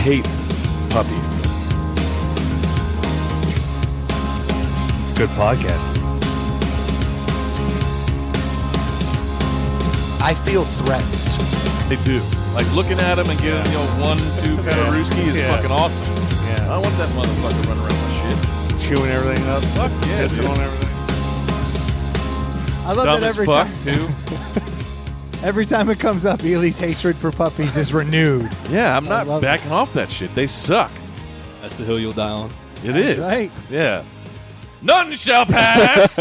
hate puppies. It's a good podcast. I feel threatened. They do. Like looking at them and getting 1-2 Petaruski is fucking awesome. Yeah. I don't want that motherfucker running around my shit. Chewing everything up. Fuck yeah, Pissing dude. on everything. I love Dumb that as every fuck time. too. Every time it comes up, Ely's hatred for puppies is renewed. Yeah, I'm I not love backing off that shit. They suck. That's the hill you'll die on. It That's is. right. Yeah. None shall pass.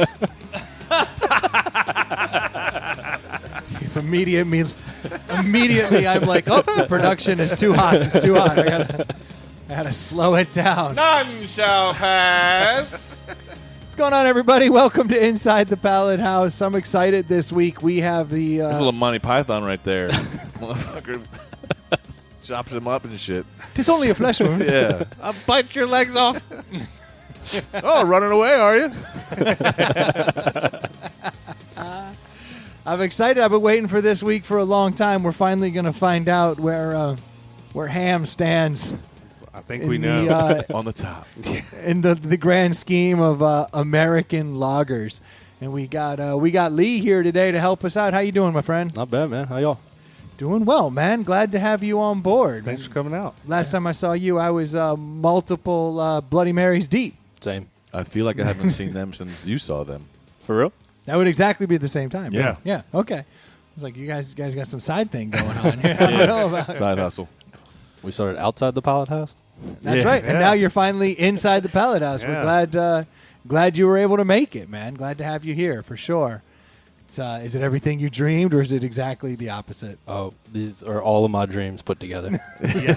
Immediately, I'm like, oh, the production is too hot. It's too hot. I gotta slow it down. None shall pass. What's going on, everybody? Welcome to Inside the Pallet House. I'm excited this week. We have the That's a little Monty Python right there. Motherfucker chops him up and shit. It's only a flesh wound. Yeah. I'll bite your legs off. Oh, running away, are you? I'm excited. I've been waiting for this week for a long time. We're finally going to find out where Ham stands I think in we know. On the top. in the grand scheme of American loggers. And we got Lee here today to help us out. How you doing, my friend? Not bad, man. How y'all? Doing well, man. Glad to have you on board. Thanks for coming out. Last time I saw you, I was multiple Bloody Marys deep. Same. I feel like I haven't seen them since you saw them. For real? That would exactly be the same time. Yeah. Right? Yeah. Okay. I was like, you guys got some side thing going on here. I don't know about it. Side hustle. We started outside the pallet house? That's Yeah. right. And Yeah. now you're finally inside the pallet house. Yeah. We're glad you were able to make it, man. Glad to have you here for sure. It's, is it everything you dreamed, or is it exactly the opposite? Oh, these are all of my dreams put together.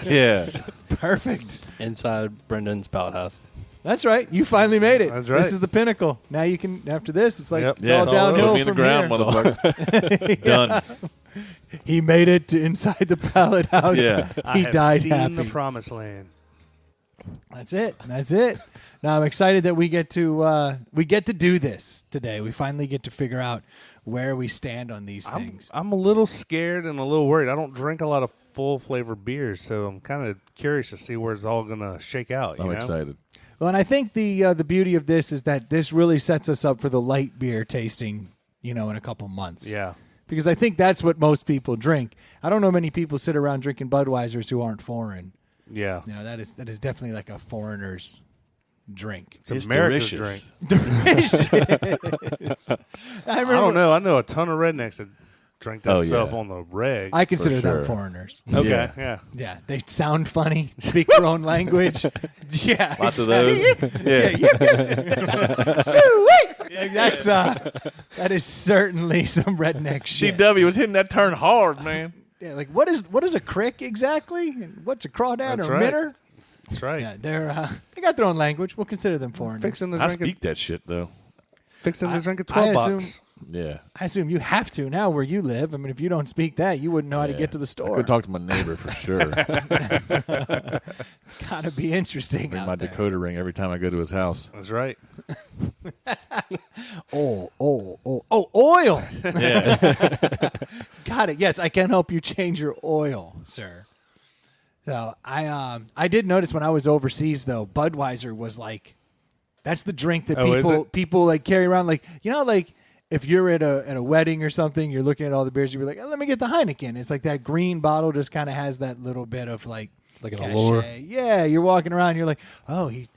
Yeah. Perfect. Inside Brendan's pallet house. That's right. You finally made it. That's right. This is the pinnacle. Now you can. After this, it's like Yep. it's Yeah. all downhill Put me in the from ground, here. motherfucker. Done. He made it to inside the pallet house. Yeah. I He have died seen happy. the promised land. That's it. That's it. Now I'm excited that we get to do this today. We finally get to figure out where we stand on these things. I'm a little scared and a little worried. I don't drink a lot of full flavor beers, so I'm kind of curious to see where it's all going to shake out. I'm know? excited. Well, and I think the beauty of this is that this really sets us up for the light beer tasting, in a couple months. Yeah. Because I think that's what most people drink. I don't know many people sit around drinking Budweisers who aren't foreign. Yeah. That is definitely like a foreigner's drink. It's America's delicious. drink. Delicious. I I don't know. I know a ton of rednecks that drink that Oh, stuff yeah. on the reg. I consider sure. them foreigners. okay. Yeah. Yeah. Yeah, they sound funny, speak their own language. Yeah, Lots of exactly. those. Yeah. Sweet. Like, that is certainly some redneck shit. CW was hitting that turn hard, man. Yeah, like what is a crick exactly? And what's a crawdad That's or a right. minner? That's right. Yeah, they got their own language. We'll consider them foreigners. Fixing to I drink speak that shit, though. Fixing to drink a I 12 assume- box. Yeah. I assume you have to now where you live. I mean, if you don't speak that, you wouldn't know how to get to the I store. could talk to my neighbor for sure. It's got to be interesting. Bring out my there. Dakota ring every time I go to his house. That's right. Oil. Yeah. Got it. Yes, I can help you change your oil, sir. So I did notice when I was overseas though, Budweiser was like, that's the drink that Oh, is people like carry around. Like like if you're at a wedding or something, you're looking at all the beers, you'd be like, let me get the Heineken. It's like that green bottle just kind of has that little bit of like Like an cachet. allure. Yeah, you're walking around, you're like, oh, he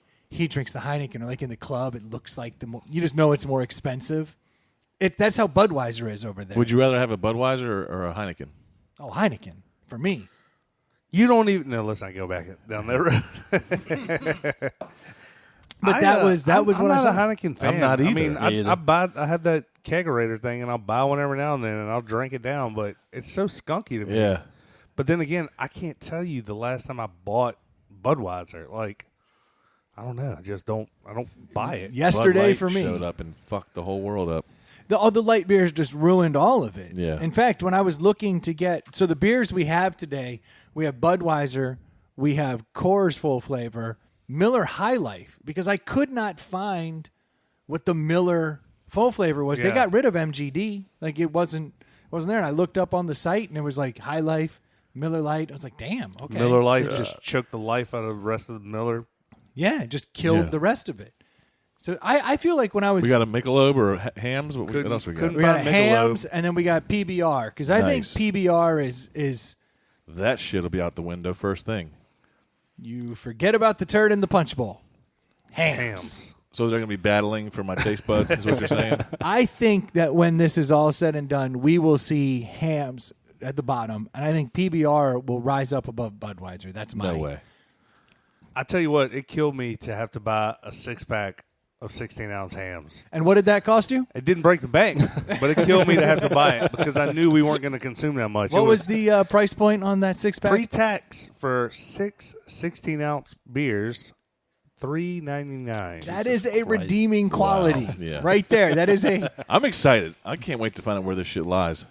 drinks the Heineken. Or like in the club, it looks like you just know it's more expensive. That's how Budweiser is over there. Would you rather have a Budweiser or a Heineken? Oh, Heineken for me. You don't even. No, let's not go back down that road. But that was I'm what I not saw. a Heineken fan. I'm not either. I mean, Me either. I have that kegerator thing, and I'll buy one every now and then, and I'll drink it down. But it's so skunky to me. Yeah. But then again, I can't tell you the last time I bought Budweiser. Like, I don't know. I don't buy it. Yesterday Bud Light for me. showed up and fucked the whole world up. All the light beers just ruined all of it. Yeah. In fact, when I was looking to get the beers we have today, we have Budweiser, we have Coors Full Flavor, Miller High Life, because I could not find what the Miller Full Flavor was. They Yeah. got rid of MGD. Like it wasn't there. And I looked up on the site and it was like High Life, Miller Lite. I was like, damn, okay. Miller Lite just choked the life out of the rest of the Miller. Yeah, just killed the rest of it. So I feel like when I was... We got a Michelob or hams? What else we got? We got Michelob. hams, and then we got PBR. Because I think Nice. PBR is... That shit will be out the window first thing. You forget about the turd in the punch bowl. Hams. So they're going to be battling for my taste buds, is what you're saying? I think that when this is all said and done, we will see hams at the bottom, and I think PBR will rise up above Budweiser. That's my... No way. I tell you what, it killed me to have to buy a 6-pack of 16-ounce hams. And what did that cost you? It didn't break the bank, but it killed me to have to buy it because I knew we weren't going to consume that much. What was the price point on that 6-pack? pre-tax for 6 16-ounce beers? $3.99. That is a redeeming quality Yeah. right there. That is a... I'm excited. I can't wait to find out where this shit lies.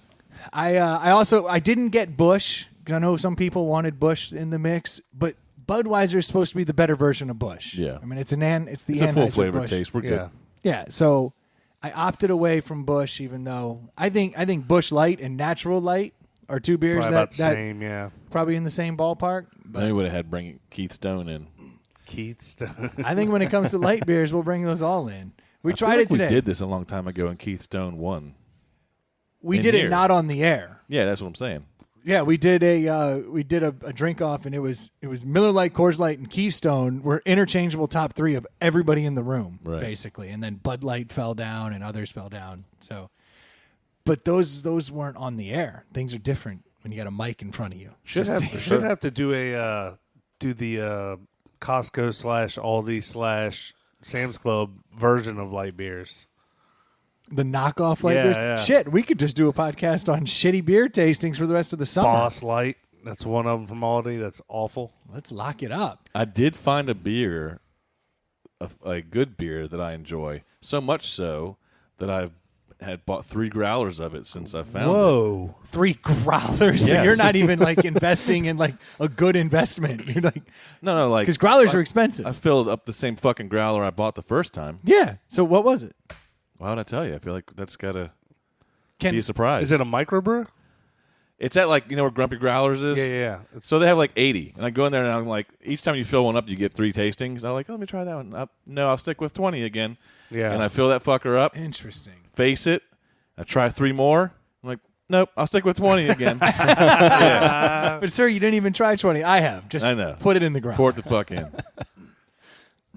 I didn't get Busch because I know some people wanted Busch in the mix, but Budweiser is supposed to be the better version of Busch. Yeah. I mean, it's the It's a full flavor Anheuser-Busch. taste. We're good. Yeah. Yeah, so I opted away from Busch, even though I think Busch Light and Natural Light are two beers Probably that about the same, yeah. probably in the same ballpark. But They would have had bringing Keith Stone in. Keith's. I think when it comes to light beers, we'll bring those all in. We I tried feel like it today. We did this a long time ago, and Keith Stone won. We in did here. it not on the air. Yeah, that's what I'm saying. Yeah, we did a drink off, and it was Miller Lite, Coors Light, and Keystone were interchangeable top 3 of everybody in the room, Right. basically. And then Bud Light fell down, and others fell down. So, but those weren't on the air. Things are different when you got a mic in front of you. Should have to do the Costco / Aldi / Sam's Club version of light beers. The knockoff light Yeah, beers. yeah. Shit, we could just do a podcast on shitty beer tastings for the rest of the summer. Boss Light. That's one of them from Aldi. That's awful. Let's lock it up. I did find a beer, a good beer that I enjoy, so much so that I've had bought 3 growlers of it since I found it. Whoa. 3 growlers. So Yes. you're not even like investing in like a good investment. You're like, No, like because growlers are expensive. I filled up the same fucking growler I bought the first time. Yeah. So what was it? Why would I tell you? I feel like that's got to Can be a surprise. Is it a microbrew? It's at like, where Grumpy Growlers is? Yeah. So they have like 80. And I go in there and I'm like, each time you fill one up, you get 3 tastings. I'm like, let me try that one. No, I'll stick with 20 again. Yeah. And I fill that fucker up, Interesting. face it. I try 3 more. I'm like, nope, I'll stick with 20 again. Yeah. But sir, you didn't even try 20. I have. Just I know. put it in the ground. Pour it the fuck in.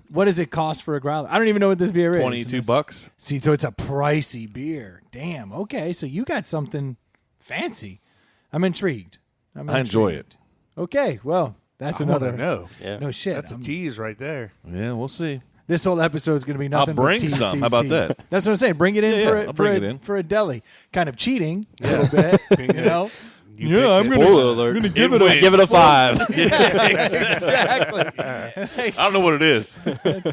What does it cost for a growler? I don't even know what this beer is. $22. See, so it's a pricey beer. Damn. Okay, so you got something fancy. I'm intrigued. I enjoy it. Okay, well, that's I another. wanna know. Yeah. No shit. That's a tease right there. Yeah, we'll see. This whole episode is going to be nothing. I'll bring but tease, some. tease, How about tease. that? That's what I'm saying. Bring it in Yeah, for yeah, a, I'll for, bring a, it in. for a deli. Kind of cheating a little bit. You know. Yeah, I'm gonna- Spoiler alert. I'm gonna give it a 5. exactly. I don't know what it is.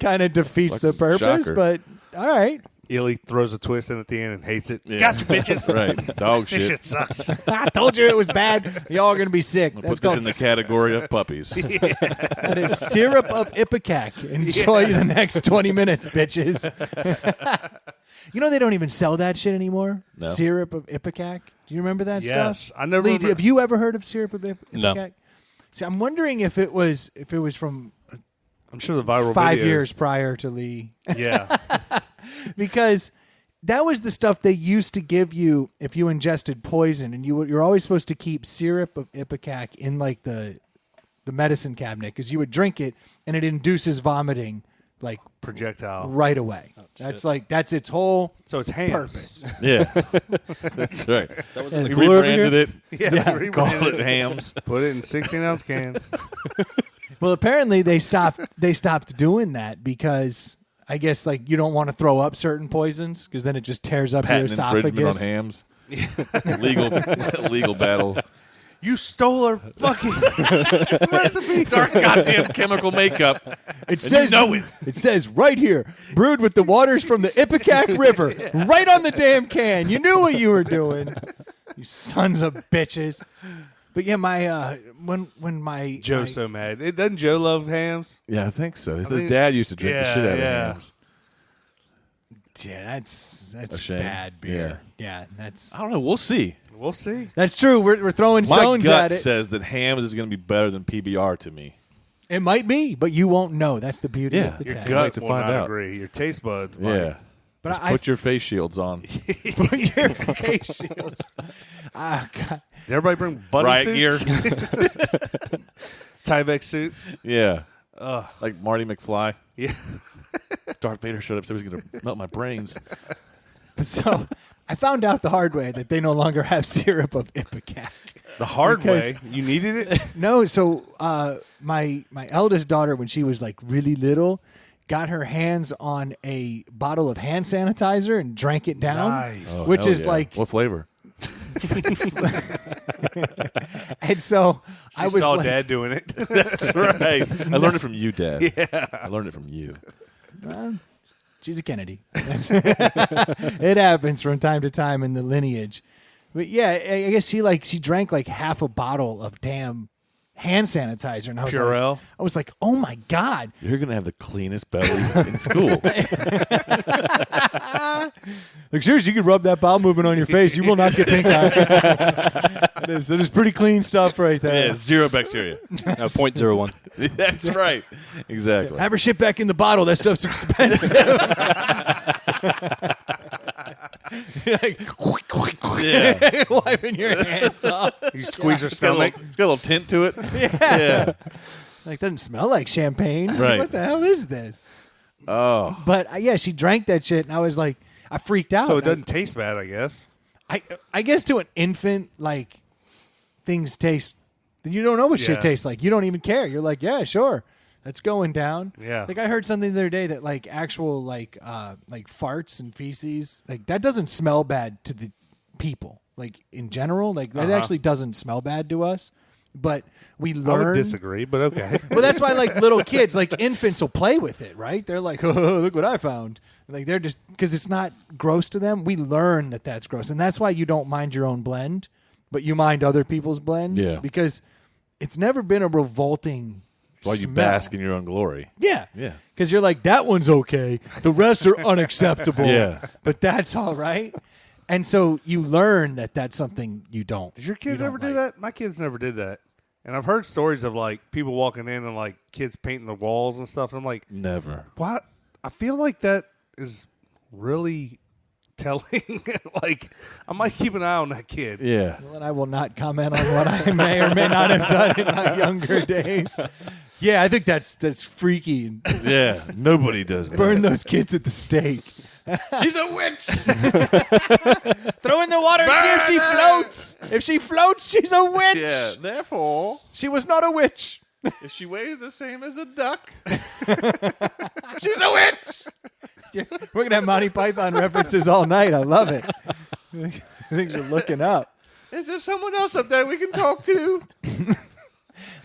Kind of defeats the purpose, shocker. but all right. Illy throws a twist in at the end and hates it. Yeah. Gotcha, bitches. Right. Dog This shit. shit sucks. I told you it was bad. Y'all are going to be sick. I'll That's put this called in the category of puppies. that is syrup of Ipecac. Enjoy the next 20 minutes, bitches. You know they don't even sell that shit anymore? No. Syrup of Ipecac. Do you remember that Yes. stuff? I never Lee, remember- have you ever heard of syrup of Ipecac? No. See, I'm wondering if it was from I'm sure the viral 5 videos- years prior to Lee. Yeah. Because that was the stuff they used to give you if you ingested poison, and you're always supposed to keep syrup of Ipecac in like the medicine cabinet because you would drink it and it induces vomiting like Projectile. right away. That's its whole So it's hams. purpose. Yeah. That's right. That was in the Yeah. cooler over Rebranded here? it. Yeah. Called rebranded it hams. Put it in 16-ounce cans. Well, apparently they stopped doing that because I guess like you don't want to throw up certain poisons because then it just tears up Patent your infringement on esophagus. hams. Legal battle. You stole our fucking recipe. It's our goddamn chemical makeup. It says it says right here, brewed with the waters from the Ipecac River, right on the damn can. You knew what you were doing, you sons of bitches. But yeah, my when my Joe's so mad. Doesn't Joe love hams? Yeah, I think so. His think- dad used to drink the Yeah, shit out yeah. of hams. yeah, that's A shame. bad beer. Yeah, that's I don't know. We'll see. We'll see. That's true. We're throwing My stones gut at it. says that Hams is going to be better than PBR to me. It might be, but you won't know. That's the beauty Yeah. of the Your test. I'd like gut to will find not out. agree. Your taste buds Yeah. might. But Just I put your face shields on. put your face shields. Ah, God. Did everybody bring bunny Riot suits? Tyvek suits? Yeah. Like Marty McFly. Yeah. Darth Vader showed up, so he was going to melt my brains. So I found out the hard way that they no longer have syrup of Ipecac. The hard Because- way. You needed it? No, so my eldest daughter, when she was like really little, got her hands on a bottle of hand sanitizer and drank it down. Nice. Which Hell is yeah. like, What flavor? and so I She was saw like, Dad doing it. That's right. I learned it from you, Dad. Yeah. I learned it from you. she's a Kennedy. It happens from time to time in the lineage. But yeah, I guess she drank like half a bottle of damn hand sanitizer, and I Purell. was like, oh my God. You're going to have the cleanest belly in school. Like, seriously, you could rub that bowel movement on your face. You will not get pink eye. That is pretty clean stuff right there. Yeah, zero bacteria. 0.01. That's right. Exactly. Have her shit back in the bottle. That stuff's expensive. Like, Yeah. wiping your hands off. You squeeze her It's got, stomach. it's got a little tint to it. Yeah. Like, doesn't smell like champagne. Right. What the hell is this? Oh. But yeah, she drank that shit, and I was like, I freaked out. So it doesn't taste bad, I guess. I guess to an infant, like, things taste. You don't know what shit Yeah. tastes like. You don't even care. You're like, yeah, sure, that's going down. Yeah. Like I heard something the other day that like actual like farts and feces, like that doesn't smell bad to the people. Like in general, like that actually doesn't smell bad to us. But we I would learn. disagree, but okay. Well, that's why like little kids, like infants, will play with it, right? They're like, oh, look what I found. Like they're just because it's not gross to them. We learn that that's gross, and that's why you don't mind your own blend, but you mind other people's blends. Yeah. Because it's never been a revolting. While you smell. bask in your own glory. Yeah. Yeah. Because you're like, that one's okay. The rest are unacceptable. Yeah. But that's all right. And so you learn that that's something you don't. Did your kids you ever don't do like. that? My kids never did that. And I've heard stories of like people walking in and like kids painting the walls and stuff. And I'm like, Never. what? I feel like that is really telling. Like, I might keep an eye on that kid. Yeah. Well, and I will not comment on what I may or may not have done in my younger days. Yeah, I think that's freaky. Yeah. Nobody does that. Burn those kids at the stake. She's a witch. Throw in the water and see if she floats. If she floats, she's a witch. Yeah. Therefore, She was not a witch. if she weighs the same as a duck, she's a witch. We're going to have Monty Python references all night. I love it. Things you're looking up. Is there someone else up there we can talk to?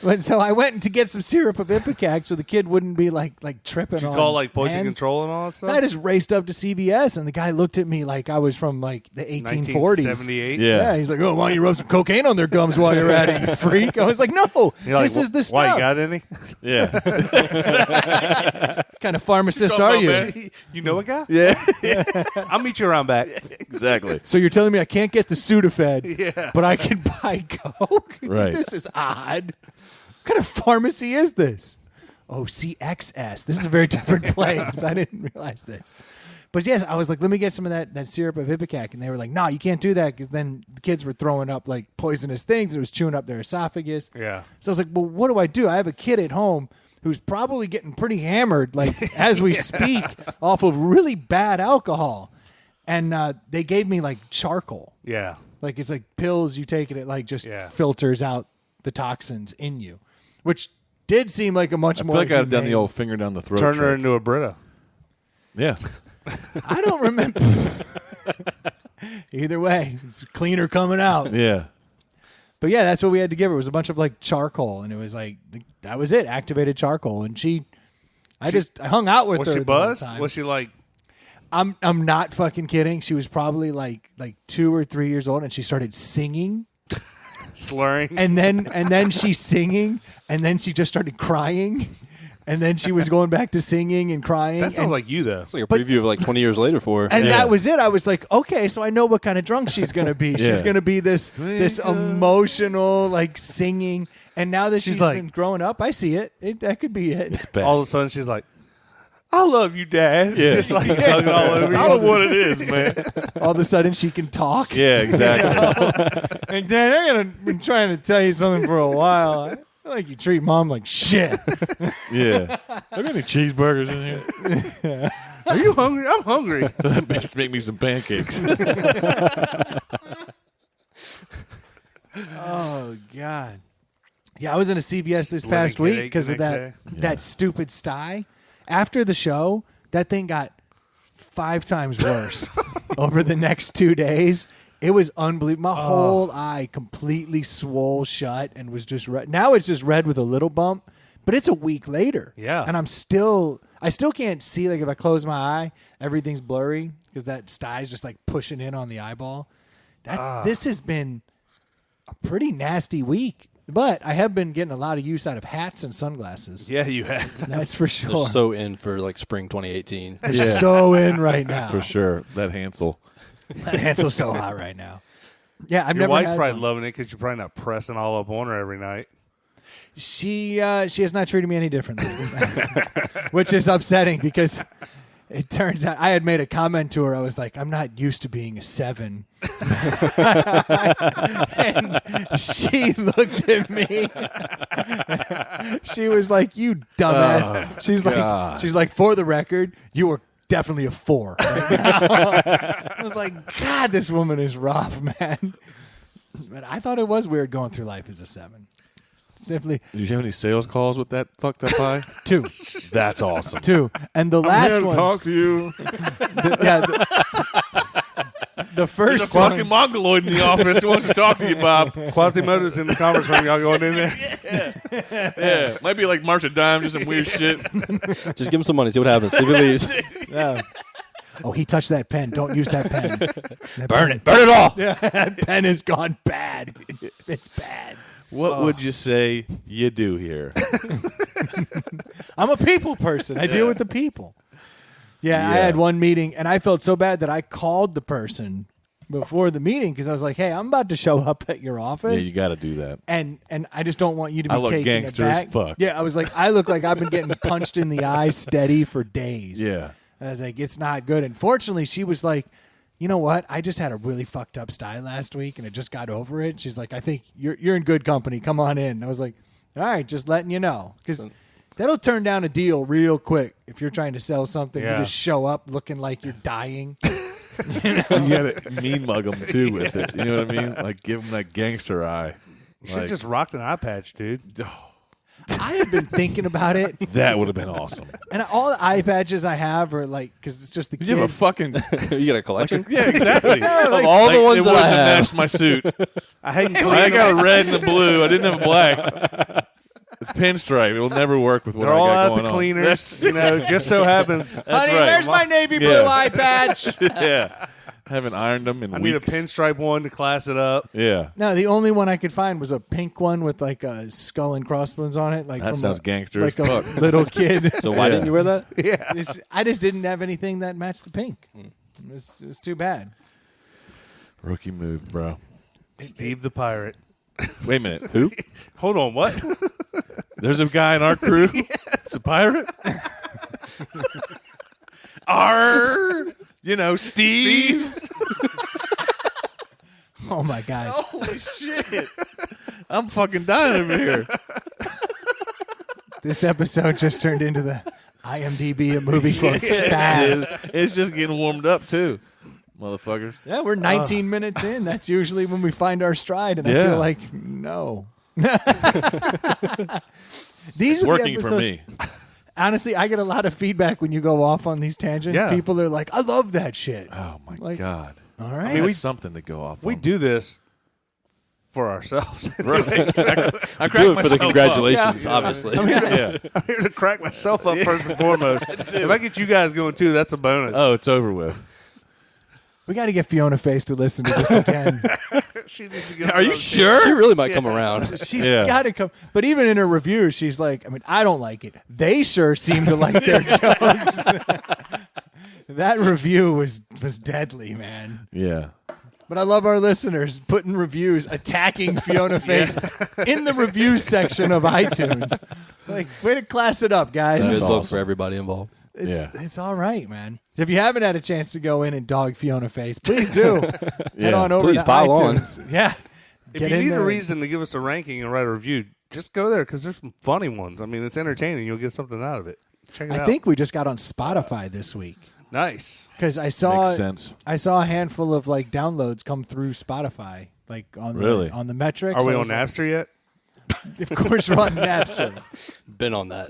But so I went to get some syrup of Ipecac so the kid wouldn't be like tripping You on. call like poison hands. control and all that stuff? I just raced up to CVS and the guy looked at me like I was from like the 1840s. 1978. Yeah, he's like, oh, why don't you rub some cocaine on their gums while you're at it, you freak? I was like, no, You're like, this is the Why, stuff. you got any? Yeah. What kind of pharmacist Come are on, you? man. You know a guy? Yeah. I'll meet you around back. Exactly. So you're telling me I can't get the Sudafed, Yeah. but I can buy coke? Right. This is odd. What kind of pharmacy is this? Oh, CXS. This is a very different place. I didn't realize this. But yes, I was like, let me get some of that syrup of Ipecac. And they were like, no, you can't do that because then the kids were throwing up like poisonous things. It was chewing up their esophagus. Yeah. So I was like, well, what do? I have a kid at home who's probably getting pretty hammered, like as we speak, off of really bad alcohol. And they gave me like charcoal. Yeah. Like it's like pills you take and it like just Yeah. filters out the toxins in you, which did seem like a much I more. feel like I'd have done the humane- old finger down the throat. Turn her trick. into a Brita. Yeah. I don't remember. Either way, it's cleaner coming out. Yeah. But yeah, that's what we had to give her. It was a bunch of like charcoal, and it was like that was it, activated charcoal. And I hung out with Was her. she the whole buzzed? time. Was she like, I'm not fucking kidding. She was probably like 2 or 3 years old, and she started singing. slurring? And then she's singing, and then she just started crying, And then she was going back to singing and crying. That sounds like you, though. It's like a preview of like 20 years later for her. And that was it. I was like, okay, so I know what kind of drunk she's going to be. Yeah. She's going to be this emotional, like singing. And now that she's like- been growing up, I see it. That could be it. It's bad. All of a sudden, she's like, I love you, Dad. Yeah. Just like hugging all over you. I don't know what it is, man. All of a sudden, she can talk. yeah, exactly. And Dad, I've been trying to tell you something for a while. I feel like you treat Mom like shit. Yeah. Are there any cheeseburgers in here? Are you hungry? I'm hungry. Bitch, make me some pancakes. Oh, God. Yeah, I was in a CVS this Splitting past week cake because the of next that stupid sty. After the show, that thing got 5 times worse over the next 2 days. It was unbelievable. My whole eye completely swole shut and was just red. Now it's just red with a little bump, but it's a week later. Yeah. And I still can't see. Like if I close my eye, everything's blurry because that sty's just like pushing in on the eyeball. This has been a pretty nasty week. But I have been getting a lot of use out of hats and sunglasses. Yeah, you have. That's for They're sure. so in for like spring 2018. They're so in right now. For sure. That Hansel. That Hansel's so hot right now. Yeah, I've Your never wife's had probably one. loving it because you're probably not pressing all up on her every night. She has not treated me any differently, which is upsetting because it turns out I had made a comment to her. I was like, I'm not used to being a 7. And she looked at me. She was like, you dumbass. She's like, for the record, you were definitely a 4. I was like, God, this woman is rough, man. But I thought it was weird going through life as a 7. It's definitely Did you have any sales calls with that fucked up eye? 2. That's awesome. 2. And the last one. talk to you. The first There's a fucking one. mongoloid in the office who wants to talk to you, Bob. Quasimodo's in the conference room. Y'all going in there? Yeah. Might be like March of Dimes or some weird shit. Just give him some money, see what happens. See if he leaves. Yeah. Oh, he touched that pen. Don't use that pen. Burn it. Burn it all. That pen has gone bad. It's bad. What would you say you do here? I'm a people person. I deal with the people. Yeah, I had one meeting, and I felt so bad that I called the person before the meeting because I was like, hey, I'm about to show up at your Yeah, office. you got to do that. And I just don't want you to be I look taking gangster it as back. fuck. Yeah, I was like, I look like I've been getting punched in the eye steady for days. Yeah. And I was like, it's not good. And fortunately, she was like, you know what? I just had a really fucked up style last week, and I just got over it. She's like, I think you're in good company. Come on in. And I was like, all right, just letting you know. Because that'll turn down a deal real quick if you're trying to sell something. Yeah. You just show up looking like you're dying. You got to mean mug them, too, with it. You know what I mean? Like, give them that gangster eye. You should have just rocked an eye patch, dude. I have been thinking about it. That would have been awesome. And all the eye patches I have are like, because it's just the You have a kid. fucking... You got a collection? Yeah, exactly. Of all the ones it that would I have have. matched my suit. I hadn't I cleaned got them. a red and a blue. I didn't have a black. It's pinstripe. It'll never work with what They're I all got out going the on. cleaners. You know, just so happens. That's Honey, right. where's my navy blue Yeah. eye patch? Yeah. Haven't ironed them in I need a weeks. pinstripe one to class it up. Yeah. No, the only one I could find was a pink one with like a skull and crossbones on it. Like That from sounds gangster like as a fuck. little kid. So why didn't you wear that? Yeah. I just didn't have anything that matched the pink. It was too bad. Rookie move, bro. Steve the Pirate. Wait a minute. Who? Hold on, what? There's a guy in our crew. It's a pirate. Steve. Oh my god! Holy shit. I'm fucking dying over here. This episode just turned into the IMDb of movie quotes fast. It's just getting warmed up, too. Motherfuckers. Yeah, we're 19 minutes in. That's usually when we find our stride, and I Yeah. feel like no. These It's are the working for episodes- me. Honestly, I get a lot of feedback when you go off on these tangents. Yeah. People are like, "I love that shit." Oh, my Like, God. All right. I mean, something to go off We on. do this for ourselves. Right. Exactly. I cracked Do it for myself the up. congratulations, obviously. Yeah. I'm here to crack myself up first and foremost. If I get you guys going too, that's a bonus. Oh, it's over with. We got to get Fiona Face to listen to this again. She needs to get Are you those- sure? She really might come around. She's Yeah. got to come. But even in her review, she's like, I mean, I don't like it. They sure seem to like their jokes. That review was deadly, man. Yeah. But I love our listeners putting reviews, attacking Fiona Face in the review section of iTunes. Like, way to class it up, guys. Good It's, look for everybody involved. it's all right, man. If you haven't had a chance to go in and dog Fiona Face, please do. Head on over Please to pile on. iTunes. Yeah. If Get you in need a there. reason to give us a ranking and write a review, just go there because there's some funny ones. I mean, it's entertaining. You'll get something out of it. Check it out. I think we just got on Spotify this week. Nice. Because I saw Makes sense. I saw a handful of like downloads come through Spotify, like on Really? the metrics. Are we I on was like, Napster yet? of course, we're on Napster. Been on that.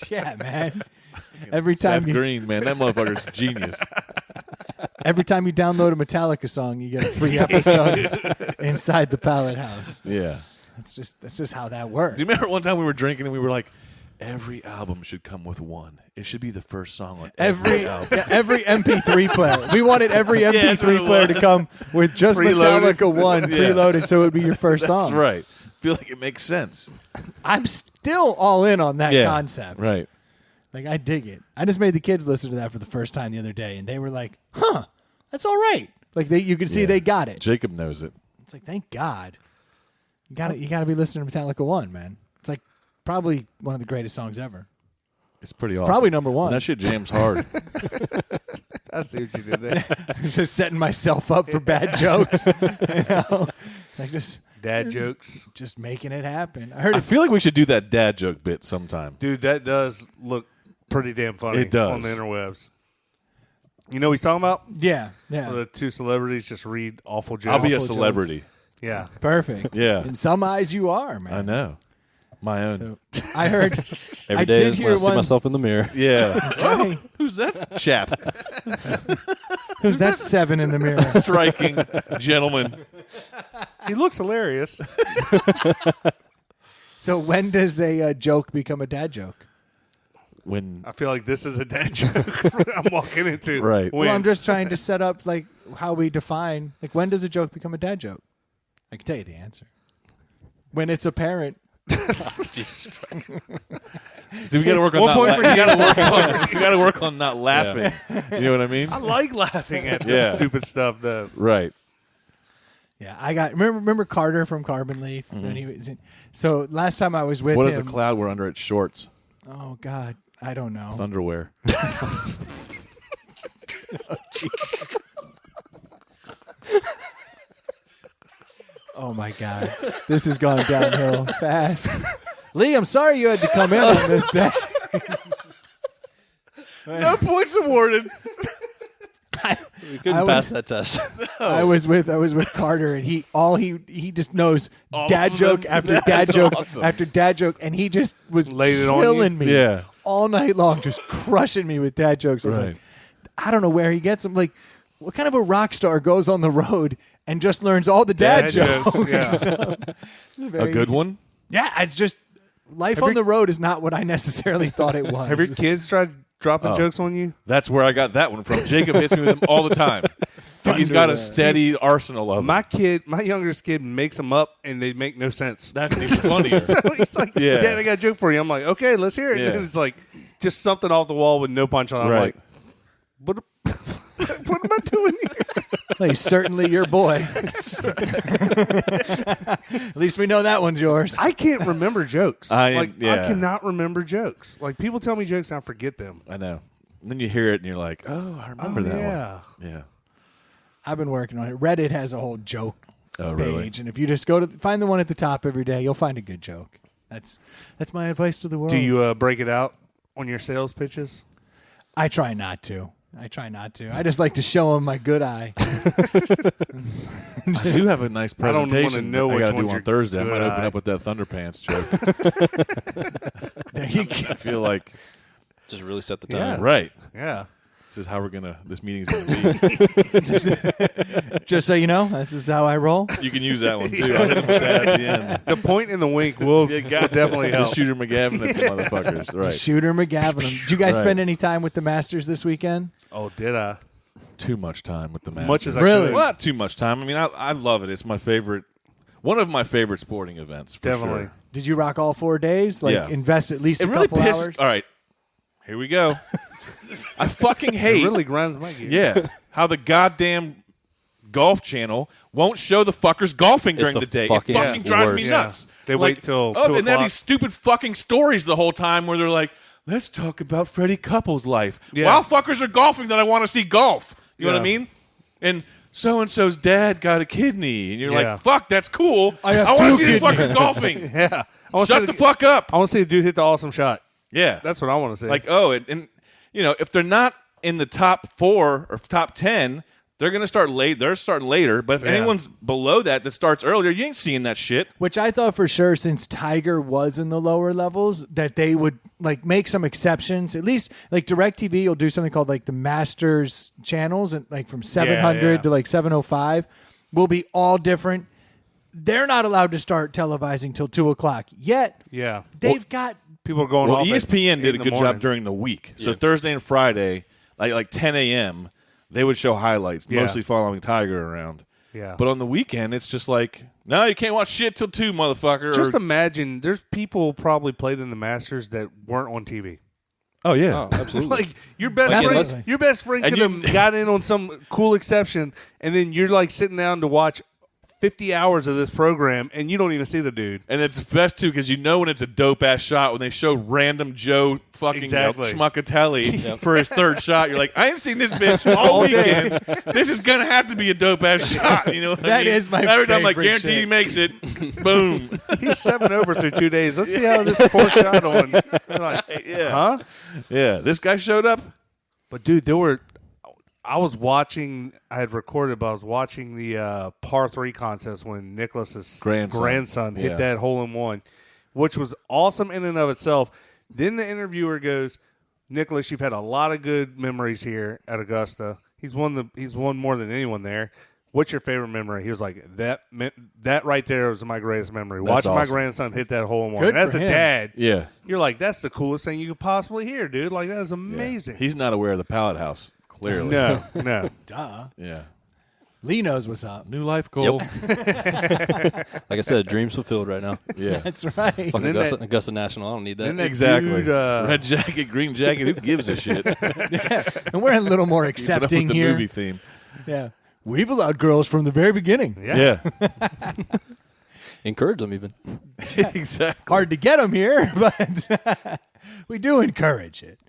Yeah, man. Every Seth time you Green, man, that motherfucker's genius. every time you download a Metallica song, you get a free episode inside the Pallet House. Yeah. That's just how that works. Do you remember one time we were drinking and we were like, every album should come with one. It should be the first song on every album. Every MP3 player. We wanted every that's what MP3 it player to was. come with just Preloaded. Metallica 1 Yeah. preloaded, so it would be your first That's song. right. Feel like it makes sense. I'm still all in on that Yeah. concept. Right. Like, I dig it. I just made the kids listen to that for the first time the other day, and they were like, huh, that's all right. Like, you could see Yeah. they got it. Jacob knows it. It's like, thank God. You gotta be listening to Metallica 1, man. It's like probably one of the greatest songs ever. It's pretty awesome. Probably number one. And that shit jams hard. I see what you did there. I'm just setting myself up for bad jokes. You know? Like, Dad jokes. just making it happen. I heard I it. feel like we should do that dad joke bit sometime. Dude, that does look pretty damn funny It does. on the interwebs. You know what he's talking about? Yeah, yeah. The two celebrities just read awful jokes. I'll be a Awful celebrity. Yeah. Perfect. Yeah. In some eyes, you are, man. I know. My own. So, I heard. Every I day did is when hear I see one. myself in the mirror. Yeah. That's right. Who's that chap? Who's that 7 in the mirror? Striking gentleman. He looks hilarious. So when does a joke become a dad joke? When I feel like this is a dad joke I'm walking into. Right. When? Well, I'm just trying to set up like how we define like when does a joke become a dad joke? I can tell you the answer. When it's apparent. see, we got to work on One not point la- for you got to work on not laughing. You know what I mean? I like laughing at this Yeah. stupid stuff, though. Right. Yeah, I got remember Carter from Carbon Leaf when he was in, so last time I was with What him. is the cloud we're under its shorts? Oh God, I don't know. Underwear. Oh my God, this has gone downhill fast. Lee, I'm sorry you had to come in on this day. No points awarded. We couldn't I pass was- that test. I was with Carter, and he just knows dad of joke them? after dad joke awesome. after dad joke, and he just was Laid it on you? killing me Yeah. all night long, just crushing me with dad jokes. I was Right. like, I don't know where he gets them. Like, what kind of a rock star goes on the road and just learns all the dad, jokes? Yeah. A good one? Yeah, it's just life on the road is not what I necessarily thought it was. Have your kids tried dropping jokes on you? That's where I got that one from. Jacob hits me with them all the time. He's got a steady arsenal of them. My youngest kid makes them up, and they make no sense. That's even funnier. So he's like, Yeah. Dad, I got a joke for you. I'm like, okay, let's hear it. Yeah. And it's like just something off the wall with no punchline. I'm Right. like, what am I doing here? Well, he's certainly your boy. At least we know that one's yours. I can't remember jokes. I yeah. cannot remember jokes. Like, people tell me jokes and I forget them. I know. And then you hear it and you're like, oh, I remember that yeah. one. Yeah. I've been working on it. Reddit has a whole joke Oh, page, really? and if you just go to find the one at the top every day, you'll find a good joke. That's my advice to the world. Do you break it out on your sales pitches? I try not to. I just like to show them my good eye. I do have a nice I don't wanna presentation know I which got to do one's on your Thursday. I good might open eye. up with that Thunderpants joke. There you go. I feel like, Just really set the tone. Yeah. right. Yeah. This is how this meeting's going to be. Just so you know, this is how I roll. You can use that one, too. I'll hit him with that at the end. The point and the wink will definitely help. Just Shooter McGavin at the motherfuckers. Right. Shooter McGavin. Did you guys Right. spend any time with the Masters this weekend? Oh, did I? too much time with the Masters. much as I Really? could. Well, not too much time. I mean, I love it. It's my favorite, one of my favorite sporting events. For Definitely. Sure. Did you rock all 4 days? Like Yeah. invest at least It a really couple pisses. hours? All right, here we go. I fucking It hate. really grinds my gears. Yeah, how the goddamn Golf Channel won't show the fuckers golfing during the the day. It fucking fucking drives me worst. nuts. Yeah. They wait till 2 and they have o'clock. these stupid fucking stories the whole time where they're like, "Let's talk about Freddie Couples' life." Yeah. While fuckers are golfing, that I want to see golf. You know what I Yeah. mean? And so and so's dad got a kidney, and you're Yeah. like, "Fuck, that's cool." I have want two to see these kidneys. fuckers golfing. Yeah. I wanna Shut see the fuck up. I want to see the dude hit the awesome shot. Yeah, That's what I want to see. like, oh, and you know, if they're not in the top 4 or top 10, they're going to start late. They're starting later. But if Yeah. anyone's below that starts earlier, you ain't seeing that shit. Which I thought for sure, since Tiger was in the lower levels, that they would like make some exceptions. At least like DirecTV will do something called like the Masters channels, and like from 700 yeah. to like 705 will be all different. They're not allowed to start televising till 2 o'clock. Yet yeah. they've got People are going Well, off. ESPN at did 8 a in good the job morning. during the week. So Yeah. Thursday and Friday, like 10 a.m., they would show highlights, Yeah. mostly following Tiger around. Yeah. But on the weekend, it's just like, no, you can't watch shit till 2, motherfucker. Just or, imagine there's people probably played in the Masters that weren't on TV. oh, yeah. Oh, absolutely. Like your best Like, friend, unless- your best friend And could have got in on some cool exception, and then you're like sitting down to watch 50 hours of this program, and you don't even see the dude. And it's best, too, because you know when it's a dope-ass shot when they show random Joe fucking Exactly. Schmuckatelli for his third shot. You're like, I ain't seen this bitch all weekend. This is going to have to be a dope-ass shot. You know what I That mean? is my Every time, like, favorite guarantee shit. he makes it. Boom. He's 7 over through 2 days. Let's see how this fourth shot on. You're like, Yeah. huh? Yeah. This guy showed up. But dude, I was watching. I had recorded, but I was watching the par 3 contest when Nicholas's grandson hit Yeah. that hole in one, which was awesome in and of itself. Then the interviewer goes, "Nicholas, you've had a lot of good memories here at Augusta. He's won more than anyone there. What's your favorite memory?" He was like, "That right there was my greatest memory. That's Watching my awesome. grandson hit that hole in one." Good And as for a him. dad, Yeah. you're like, "That's the coolest thing you could possibly hear, dude. Like that is amazing." He's not aware of the pallet house, clearly. No. duh. Yeah. Lee knows what's up. New life goal. Like I said, dreams fulfilled right now. Yeah. That's right. Fucking then Augusta, that- Augusta National. I don't need that. then that Exactly. dude, Red jacket, green jacket. Who gives a shit? And we're a little more Keep it up accepting with the here. movie theme. Yeah. We've allowed girls from the very beginning. Yeah. Encourage them even. Exactly. Hard to get them here, but we do encourage it.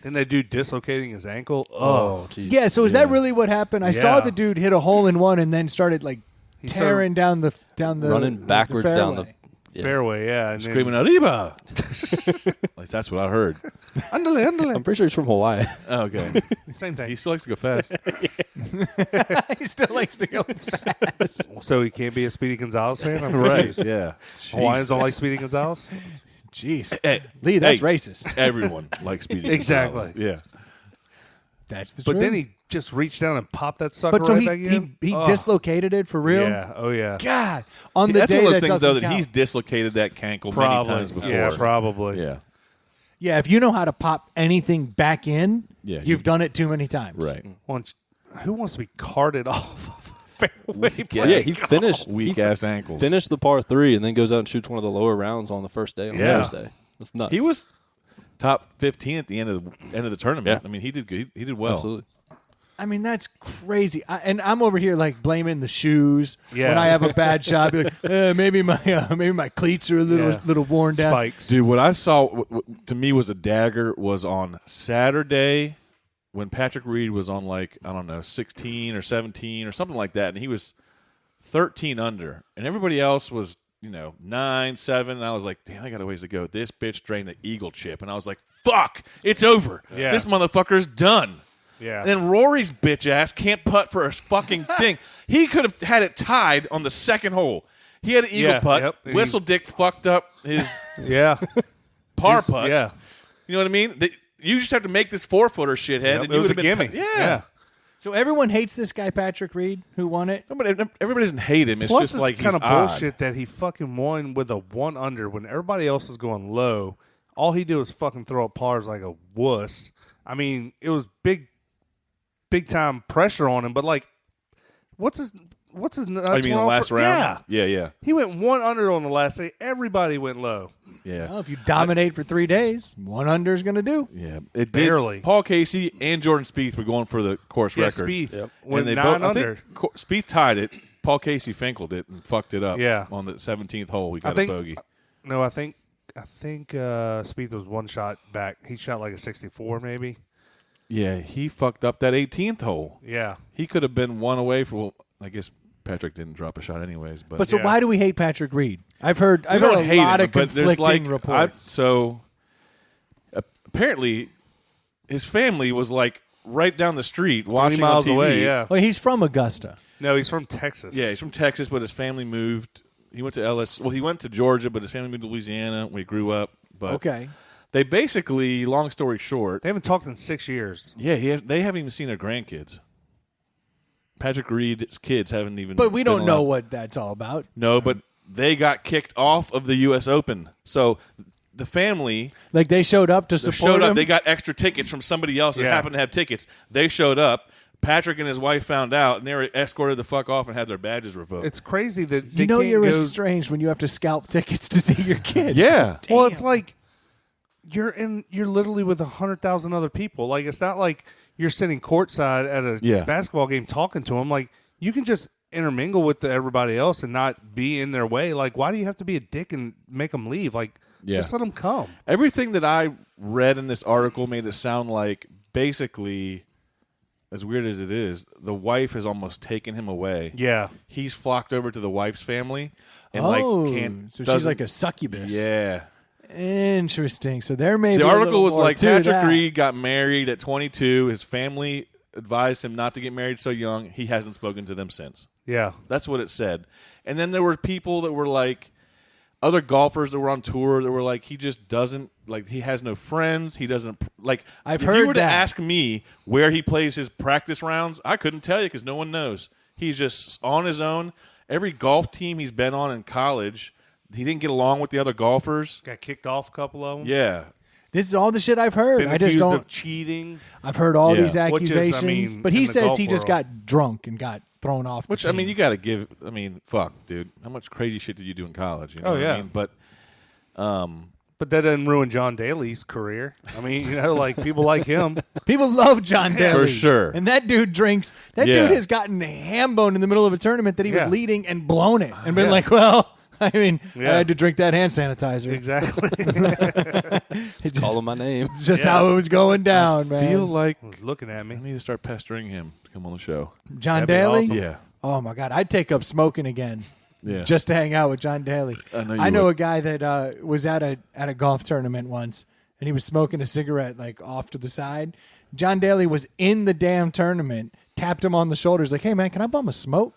Then that dude dislocating his ankle. Oh, jeez. Yeah, so is that really what happened? I saw Yeah. the dude hit a hole in one and then started like tearing down the Running backwards down the. fairway. Yeah. fairway, yeah. And Screaming Arriba. At least that's what I heard. Underlay. I'm pretty sure he's from Hawaii. Oh, okay. Same thing. He still likes to go fast. He still likes to go fast. So he can't be a Speedy Gonzalez fan? I'm Right. confused. Yeah. Hawaiians don't like Speedy Gonzalez? Jeez. Hey, Lee, that's hey, racist. Everyone likes Speedy Exactly. Gonzalez. Yeah. That's the But truth. then he just reached down and popped that sucker But so right back in. he Oh. dislocated it for real? Yeah. Oh, yeah. God. On the That's day one of those that things, though, doesn't that count. he's dislocated that cankle Probably. many times before. Yeah, probably. Yeah. Yeah, if you know how to pop anything back in, Yeah, you've done it too many times. Right. Who wants to be carted off of a fairway? Yeah, he finished. Weak ass ankles. Finished the par 3 and then goes out and shoots one of the lower rounds on the first day on Yeah. Thursday. That's nuts. He was top 15 at the end of the tournament. Yeah. I mean, he did good. He did well. Absolutely. I mean, that's crazy. And I'm over here like blaming the shoes Yeah. when I have a bad shot. Be like, maybe my cleats are a little worn down. Spikes. Dude, what I saw to me was a dagger was on Saturday when Patrick Reed was on like, I don't know, 16 or 17 or something like that, and he was 13 under, and everybody else was, 9, 7, and I was like, damn, I got a ways to go. This bitch drained the eagle chip, and I was like, fuck, it's over. Yeah. This motherfucker's done. Yeah. And then Rory's bitch ass can't putt for a fucking thing. He could have had it tied on the second hole. He had an eagle Yeah, putt. yep. Whistle Dick fucked up his Yeah. par putt. Yeah. You know what I mean? You just have to make this 4-footer shithead. Yep, and it you was would a have been gimme. yeah. So everyone hates this guy, Patrick Reed, who won it. Everybody doesn't hate him. It's Plus, just it's like kind he's of odd. bullshit that he fucking won with a 1 under when everybody else was going low. All he did was fucking throw up pars like a wuss. I mean, it was big big time pressure on him. But like, what's his nuts? You mean the last round? Yeah. He went 1 under on the last day. Everybody went low. Yeah. Well, if you dominate for 3 days, 1 under is going to do. Yeah. It Barely. did. Paul Casey and Jordan Spieth were going for the course Yeah, record. Spieth And went they 9 both, under. I think Spieth tied it. Paul Casey finkled it and fucked it up. Yeah. On the 17th hole, he got I think- a bogey. No, I think Spieth was 1 shot back. He shot like a 64 maybe. Yeah, he fucked up that 18th hole. Yeah. He could have been 1 away from. Well, I guess Patrick didn't drop a shot anyways. But So Yeah. why do we hate Patrick Reed? I've heard We don't a hate lot him, of but there's conflicting reports. So apparently, his family was like right down the street watching 20 miles on TV. away, yeah. Well, he's from Augusta. No, he's from Texas. Yeah, he's from Texas, but his family moved. He went to Ellis. Well, he went to Georgia, but his family moved to Louisiana when he grew up. But Okay. they basically, long story short, They haven't talked in 6 years. yeah, they haven't even seen their grandkids. Patrick Reed's kids haven't even. But we been don't know allowed- what that's all about. No, but they got kicked off of the U.S. Open. So the family Like they showed up to support showed up. him. They got extra tickets from somebody else that Yeah. happened to have tickets. They showed up. Patrick and his wife found out, and they were escorted the fuck off and had their badges revoked. It's crazy that they you know can't you're go. estranged when you have to scalp tickets to see your kid. yeah. Well, it's like you're literally with 100,000 other people. Like it's not like you're sitting courtside at a Yeah. basketball game talking to them. Like you can just intermingle with everybody else and not be in their way. Like why do you have to be a dick and make them leave? Like Yeah. just let them come. Everything that I read in this article made it sound like basically, as weird as it is, the wife has almost taken him away. Yeah. He's flocked over to the wife's family, and Oh, can't. so she's doesn't- like a succubus. Yeah. Interesting. So there may be The a article little was more like to Patrick that. Reed got married at 22. His family advised him not to get married so young. He hasn't spoken to them since. Yeah. That's what it said. And then there were people that were like, other golfers that were on tour that were like, he just doesn't, like, he has no friends. He doesn't, like, I've if heard you were to that. ask me where he plays his practice rounds, I couldn't tell you because no one knows. He's just on his own. Every golf team he's been on in college, he didn't get along with the other golfers. Got kicked off a couple of them. Yeah. This is all the shit I've heard. Been I just accused don't. of cheating. I've heard all Yeah. these Which is, I accusations, mean, but he in the says golf he just world. got drunk and got thrown off. Which, the I team. mean, you got to give, I mean, fuck, dude. How much crazy shit did you do in college? You know Oh, what yeah. I mean? But, But that doesn't ruin John Daly's career. I mean, you know, like people like him. people love John Daly For sure. and that dude drinks. That Yeah. dude has gotten ham boned in the middle of a tournament that he Yeah. was leading and blown it and been Yeah. like, well. I mean, I Yeah. had to drink that hand sanitizer. Exactly. It's Calling my name. just Yeah. how it was going down, man. feel like Was looking at I me. need to start pestering him to come on the show. John That'd be Daly? awesome. Yeah. Oh my God, I'd take up smoking again. Yeah. Just to hang out with John Daly. I know you a would. guy that was at a golf tournament once, and he was smoking a cigarette like off to the side. John Daly was in the damn tournament, tapped him on the shoulders, like, "Hey man, can I bum a smoke?"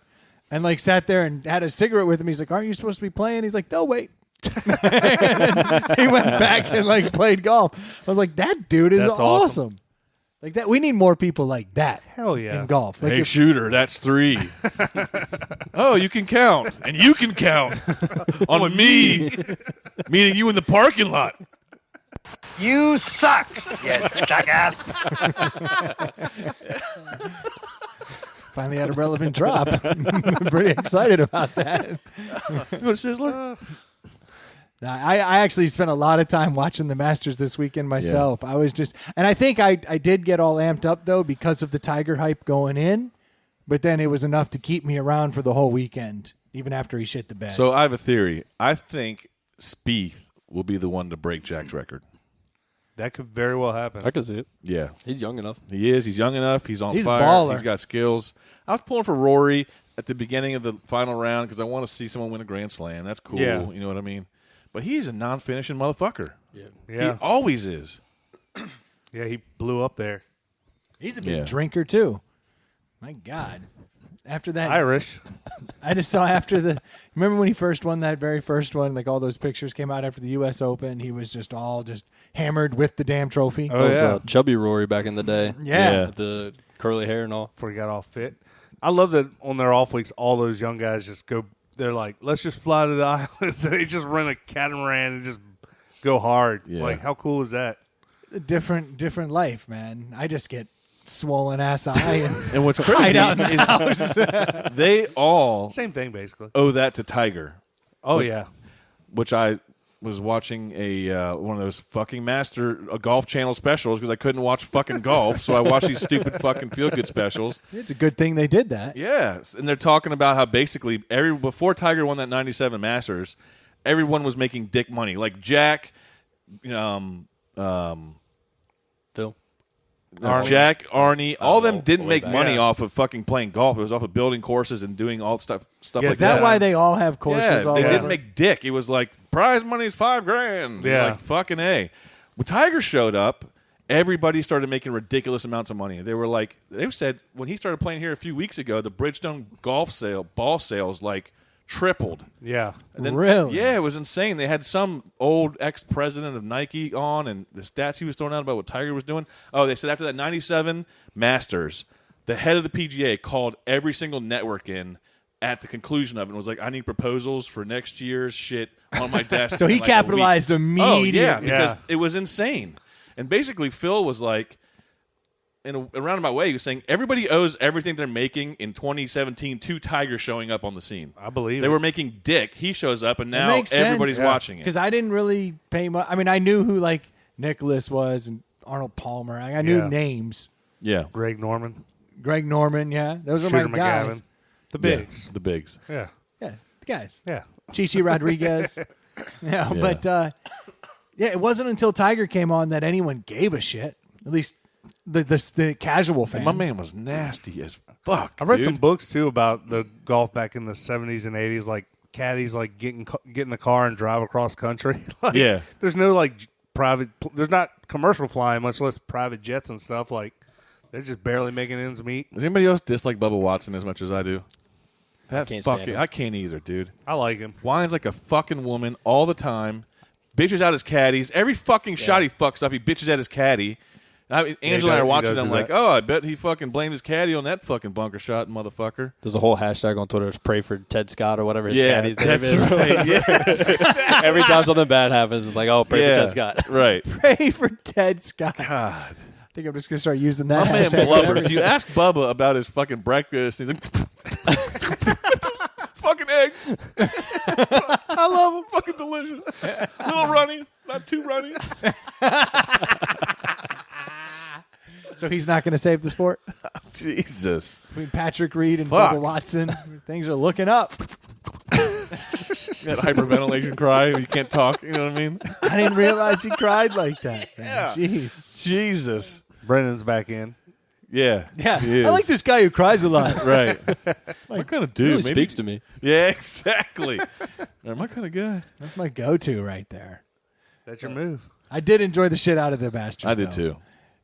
And like sat there and had a cigarette with him. He's like, "Aren't you supposed to be playing?" He's like, "They'll wait." He went back and like played golf. I was like, "That dude is That's awesome." awesome. Like that, we need more people like that. Hell yeah. In golf. Like Hey, if- shooter, that's 3. Oh, you can count. And you can count on me meeting you in the parking lot. You suck, you jackass. finally had a relevant drop. Pretty excited about that. You go to Sizzler? I actually spent a lot of time watching the Masters this weekend myself. I was just, and I think I did get all amped up though because of the Tiger hype going in, but then it was enough to keep me around for the whole weekend, even after he shit the bed. So I have a theory. I think Spieth will be the one to break Jack's record. That could very well happen. I can see it. Yeah. He's young enough. He is. He's young enough. He's on He's a fire. baller. He's got skills. I was pulling for Rory at the beginning of the final round because I want to see someone win a Grand Slam. That's cool. Yeah. You know what I mean? But he's a non-finishing motherfucker. Yeah. Yeah. He always is. Yeah, he blew up there. he's a big Yeah. drinker too. My God. After that, Irish. I just saw after the. Remember when he first won that very first one? Like all those pictures came out after the U.S. Open. He was just all just hammered with the damn trophy. Oh, That was yeah. chubby Rory back in the day. Yeah. With the curly hair and all. Before he got all fit. I love that on their off weeks, all those young guys just go. They're like, let's just fly to the islands. And they just rent a catamaran and just go hard. Yeah. Like, how cool is that? Different life, man. I just get swollen ass eye And what's hide crazy out in the is house. they all Same thing, basically. owe that to Tiger, Oh, yeah. which I was watching one of those fucking Golf Channel specials because I couldn't watch fucking golf, so I watched these stupid fucking feel-good specials. It's a good thing they did that. Yeah, and they're talking about how basically before Tiger won that 97 Masters, everyone was making dick money. Like Jack, Phil. Jack, Arnie, all of them didn't way make back. money Yeah. off of fucking playing golf. It was off of building courses and doing all stuff Yeah, like Is that that. why they all have courses Yeah, all they over? didn't make dick. It was like prize money is $5,000. Yeah. Like fucking A. When Tiger showed up, everybody started making ridiculous amounts of money. They said when he started playing here a few weeks ago, the Bridgestone ball sales like tripled. Yeah. And then, Really? Yeah, it was insane. They had some old ex-president of Nike on, and the stats he was throwing out about what Tiger was doing. Oh, they said after that 97 Masters, the head of the PGA called every single network in at the conclusion of it and was like, I need proposals for next year's shit on my desk. So he in like a capitalized week. immediately. Oh, yeah, because Yeah. it was insane. And basically, Phil was like, in a roundabout way, he was saying everybody owes everything they're making in 2017 to Tiger showing up on the scene. I believe They it. were making dick. He shows up, and It now makes sense. everybody's Yeah. watching it. Because I didn't really pay much. I mean, I knew who like Nicholas was and Arnold Palmer. I knew Yeah. names. Yeah. Greg Norman. Greg Norman, yeah, those are Shooter my guys. McGavin. The bigs. Yeah, the bigs. Yeah. Yeah, the guys. Yeah. Chichi Rodriguez. Yeah, but yeah, it wasn't until Tiger came on that anyone gave a shit. At least the casual fan. My man was nasty as fuck. I've read dude. some books too about the golf back in the 70s and 80s, like caddies like get in the car and drive across country. Like, Yeah. there's no like there's not commercial flying, much less private jets and stuff. Like they're just barely making ends meet. Does anybody else dislike Bubba Watson as much as I do? That can't stand fucking him. I can't either, dude. I like him. Whines like a fucking woman all the time. Bitches out his caddies. Every fucking shot he fucks up, he bitches at his caddy. Angela and I are he watching does them do like, that. oh, I bet he fucking blamed his caddy on that fucking bunker shot, motherfucker. There's a whole hashtag on Twitter. It's pray for Ted Scott or whatever his Yeah, caddy's name that's is. right. Yeah, Every time something bad happens, it's like, oh, pray yeah. for Ted Scott. Right. Pray for Ted Scott. God. I think I'm just gonna start using that. My man hashtag. blubbers. You ask Bubba about his fucking breakfast, and he's like, fucking eggs. I love them. Fucking delicious. Little runny, not too runny. So he's not gonna save the sport Jesus. between Patrick Reed and Fuck. Bubba Watson. Things are looking up. That hyperventilation cry. You can't talk. You know what I mean? I didn't realize he cried like that. Yeah. Jeez. Jesus. Brendan's back in. Yeah. Yeah. He I like is. this guy who cries a lot. Right. That's my kind of dude. Really Maybe- speaks to me. Yeah, exactly. They're my kind of guy. That's my go-to right there. That's your move. I did enjoy the shit out of the Masters. I did though. too.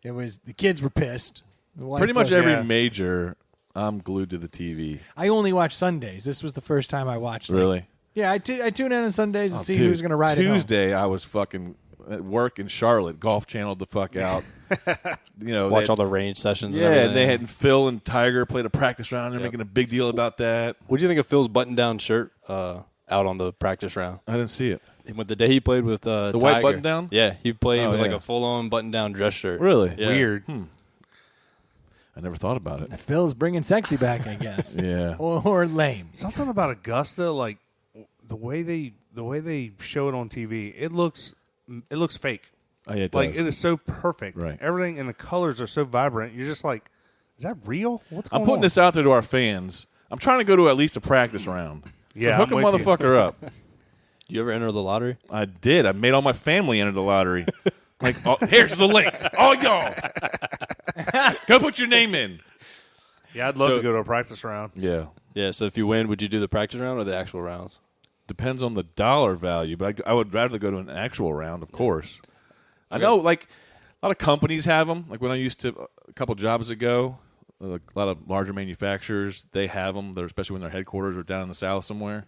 It was the kids were pissed. The wife Pretty much was- every Yeah. major, I'm glued to the TV. I only watch Sundays. This was the first time I watched. like- Really? yeah, I tune in on Sundays to see Dude, who's going to ride it home. Tuesday, I was fucking at work in Charlotte, Golf Channel the fuck out. You know, Watch they- all the range sessions. Yeah, and and they everything. had Phil and Tiger played a practice round. They're making a big deal about that. What do you think of Phil's button-down shirt out on the practice round? I didn't see it. With the day he played with the white Tiger. button-down? Yeah, he played Oh, with like yeah. a full-on button-down dress shirt. Really? Yeah. Weird. I never thought about it. Phil's bringing sexy back, I guess. Yeah. Or lame. Something about Augusta, like the way they show it on TV, it looks fake. Oh, yeah, it Like does. it is so perfect. Right. Everything and the colors are so vibrant. You're just like, is that real? What's going I'm putting on? this out there to our fans. I'm trying to go to at least a practice round. Yeah, so hook a I'm with you. motherfucker up. Do you ever enter the lottery? I did. I made all my family enter the lottery. Like, oh, here's the link. All y'all. Go put your name in. Yeah, I'd love So- to go to a practice round. Yeah. Yeah, so if you win, would you do the practice round or the actual rounds? Depends on the dollar value, but I would rather go to an actual round, of course. I know, like, a lot of companies have them. Like, when I used to, a couple jobs ago, a lot of larger manufacturers, they have them, especially when their headquarters are down in the south somewhere.